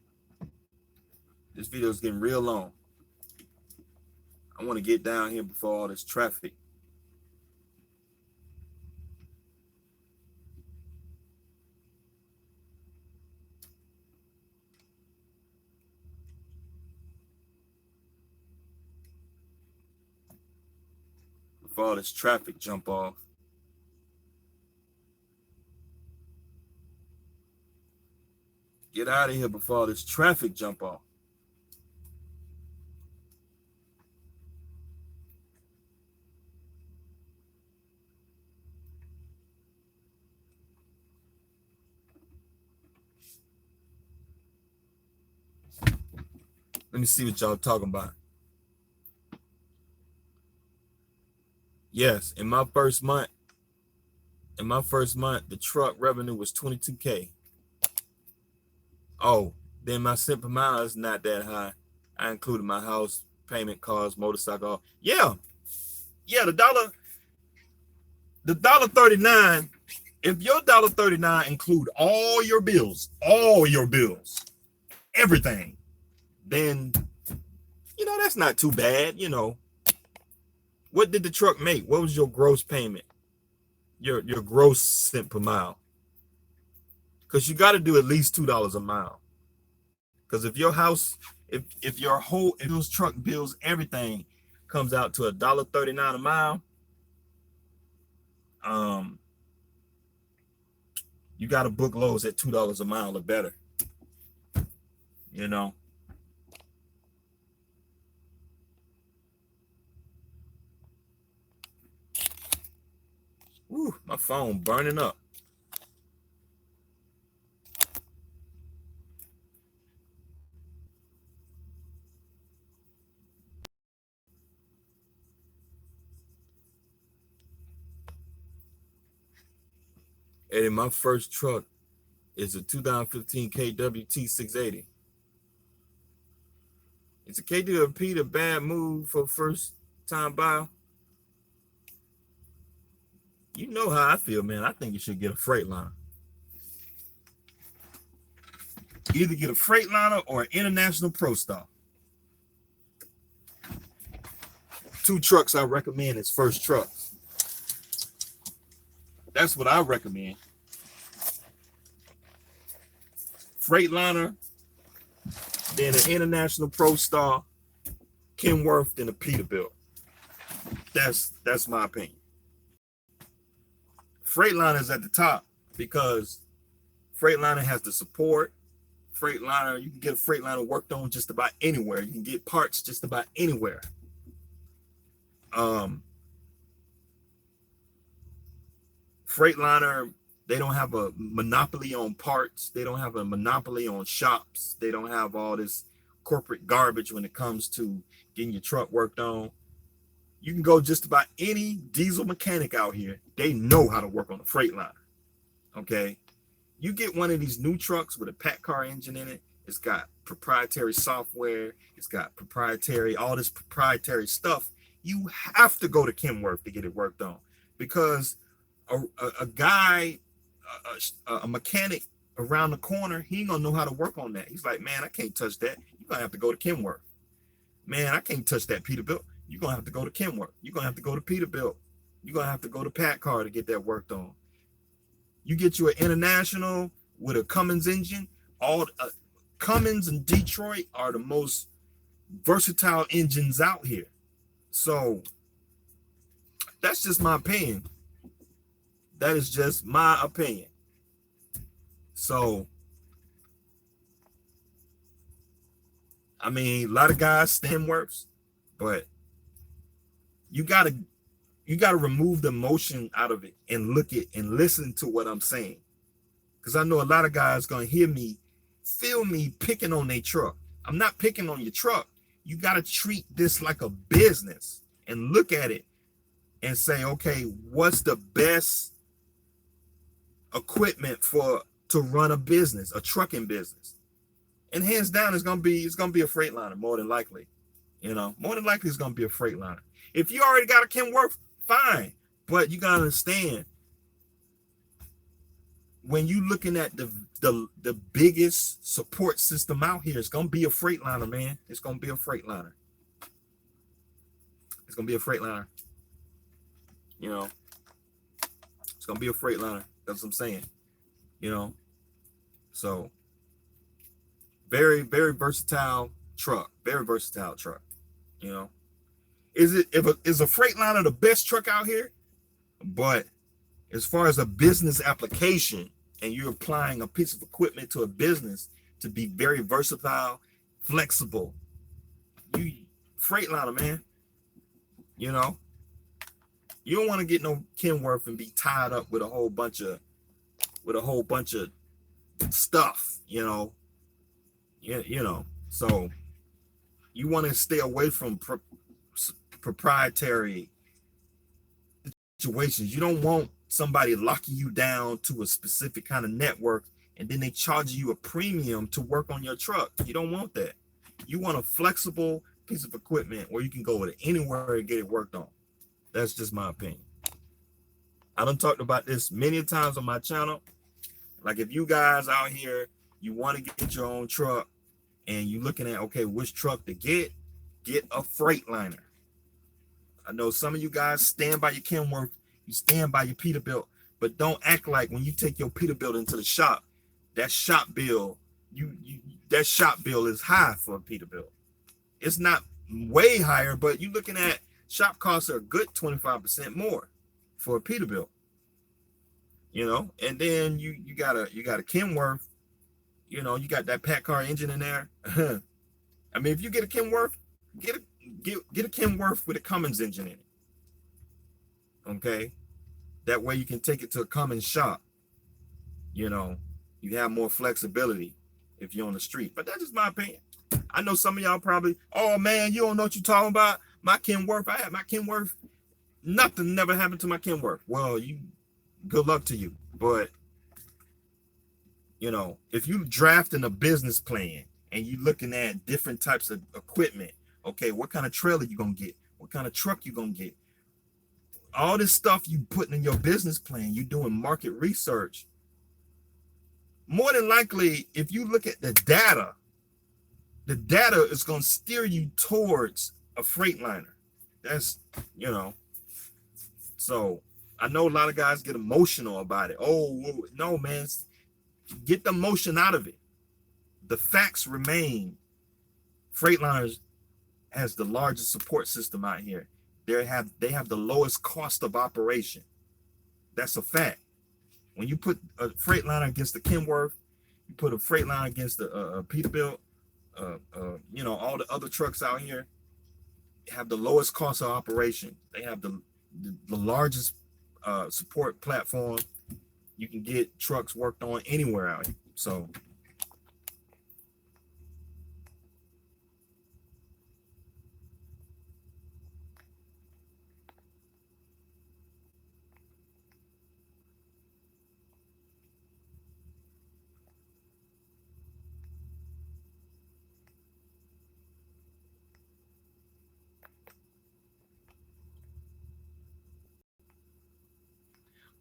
This video is getting real long. I want to get down here before all this traffic. Before all this traffic jump off. Get out of here before all this traffic jump off. Let me see what y'all talking about. Yes, in my first month, the truck revenue was 22K. Oh, then my cent per mile is not that high. I included my house, payment, cars, motorcycle. Yeah, the $1.39. If your $1.39 include all your bills, everything, then that's not too bad. What did the truck make? What was your gross payment? Your gross cent per mile? Because you got to do at least $2 a mile. Because if your house, if those truck bills, everything comes out to $1.39 a mile, you got to book loads at $2 a mile or better. Woo, my phone burning up. And my first truck is a 2015 KWT 680. Is a KWT a bad move for first time buyer? You know how I feel, man. I think you should get a Freightliner. Either get a Freightliner or an International ProStar. Two trucks I recommend as first trucks. That's what I recommend. Freightliner, then an International ProStar, Kenworth, then a Peterbilt. That's my opinion. Freightliner is at the top because Freightliner has the support. Freightliner, you can get a Freightliner worked on just about anywhere. You can get parts just about anywhere. Freightliner, they don't have a monopoly on parts. They don't have a monopoly on shops. They don't have all this corporate garbage when it comes to getting your truck worked on. You can go just about any diesel mechanic out here. They know how to work on a Freightliner. Okay. You get one of these new trucks with a PACCAR engine in it. It's got proprietary software. It's got all this proprietary stuff. You have to go to Kenworth to get it worked on, because a guy, a mechanic around the corner, he ain't gonna know how to work on that. He's like, man, I can't touch that. You're gonna have to go to Kenworth. Man, I can't touch that Peterbilt. You're gonna have to go to Kenworth. You're gonna have to go to Peterbilt. You're gonna have to go to PACCAR to get that worked on. You get you an International with a Cummins engine. Cummins and Detroit are the most versatile engines out here. So that's just my opinion. That is just my opinion. So, I mean, a lot of guys stand works, but you gotta remove the emotion out of it and look at and listen to what I'm saying. Because I know a lot of guys gonna hear me, feel me picking on their truck, I'm not picking on your truck. You got to treat this like a business and look at it and say, okay, what's the best equipment to run a business, a trucking business? And hands down, it's gonna be a Freightliner, more than likely. More than likely it's gonna be a Freightliner. If you already got a Kenworth, fine. But you gotta understand, when you looking at the biggest support system out here, it's gonna be a Freightliner, man. It's gonna be a Freightliner. It's gonna be a Freightliner. It's gonna be a Freightliner. That's what I'm saying. So very, very versatile truck. Very versatile truck. Is a Freightliner the best truck out here? But as far as a business application, and you're applying a piece of equipment to a business to be very versatile, flexible, Freightliner, man. You don't want to get no Kenworth and be tied up with a whole bunch of stuff, so you want to stay away from proprietary situations. You don't want somebody locking you down to a specific kind of network and then they charge you a premium to work on your truck. You don't want that. You want a flexible piece of equipment where you can go with it anywhere and get it worked on. That's just my opinion. I done talked about this many times on my channel. Like, if you guys out here, you want to get your own truck and you're looking at, okay, which truck to get a Freightliner. I know some of you guys stand by your Kenworth, you stand by your Peterbilt, but don't act like when you take your Peterbilt into the shop, that shop bill is high for a Peterbilt. It's not way higher, but you're looking at shop costs are a good 25% more for a Peterbilt. And then you got a Kenworth, you got that PACCAR engine in there. I mean, if you get a Kenworth, get a Kenworth with a Cummins engine in it. Okay, that way you can take it to a Cummins shop. You have more flexibility if you're on the street. But that's just my opinion. I know some of y'all probably, oh man, you don't know what you're talking about. My Kenworth, I had my Kenworth. Nothing never happened to my Kenworth. Well, good luck to you. But if you drafting a business plan and you looking at different types of equipment, okay, what kind of trailer you gonna get? What kind of truck you gonna get? All this stuff you putting in your business plan, you doing market research. More than likely, if you look at the data is gonna steer you towards a Freightliner. That's, so I know a lot of guys get emotional about it. Oh, no, man, get the emotion out of it. The facts remain. Freightliners has the largest support system out here. They have the lowest cost of operation. That's a fact. When you put a Freightliner against the Kenworth, you put a Freightliner against a Peterbilt, all the other trucks out here have the lowest cost of operation. They have the largest support platform. You can get trucks worked on anywhere out here. So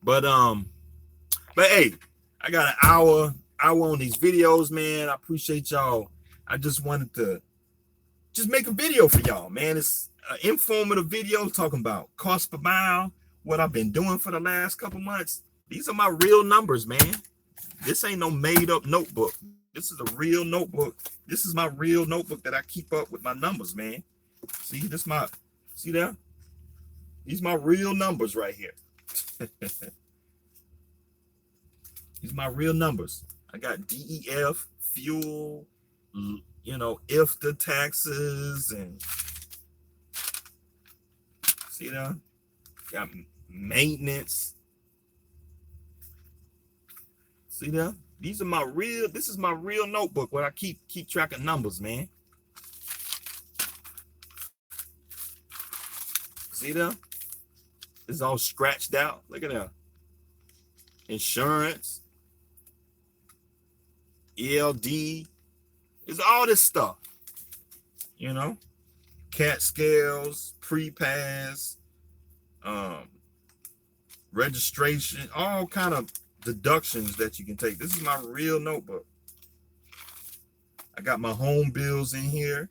But hey, I got an hour on these videos, man. I appreciate y'all. I just wanted to make a video for y'all, man. It's an informative video talking about cost per mile, what I've been doing for the last couple months. These are my real numbers, man. This ain't no made up notebook. This is a real notebook. This is my real notebook that I keep up with my numbers, man. See there? These are my real numbers right here. These are my real numbers. I got DEF, fuel, if the taxes, and see that? Got maintenance. See that? This is my real notebook where I keep track of numbers, man. See them? It's all scratched out. Look at that. Insurance, ELD, it's all this stuff. You know, CAT scales, pre-pass, registration, all kind of deductions that you can take. This is my real notebook. I got my home bills in here.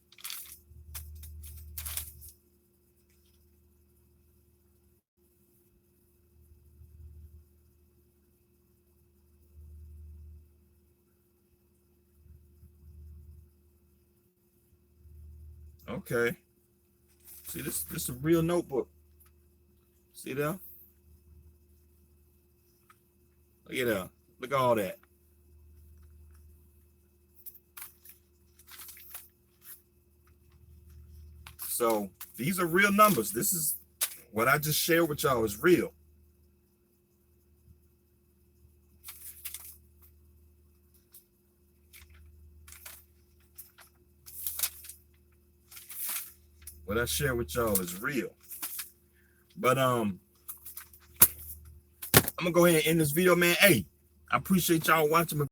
Okay. See, this is a real notebook. See that? Look at that. Look at all that. So these are real numbers. This is what I just shared with y'all is real. What I share with y'all is real. But I'm gonna go ahead and end this video, man. Hey, I appreciate y'all watching.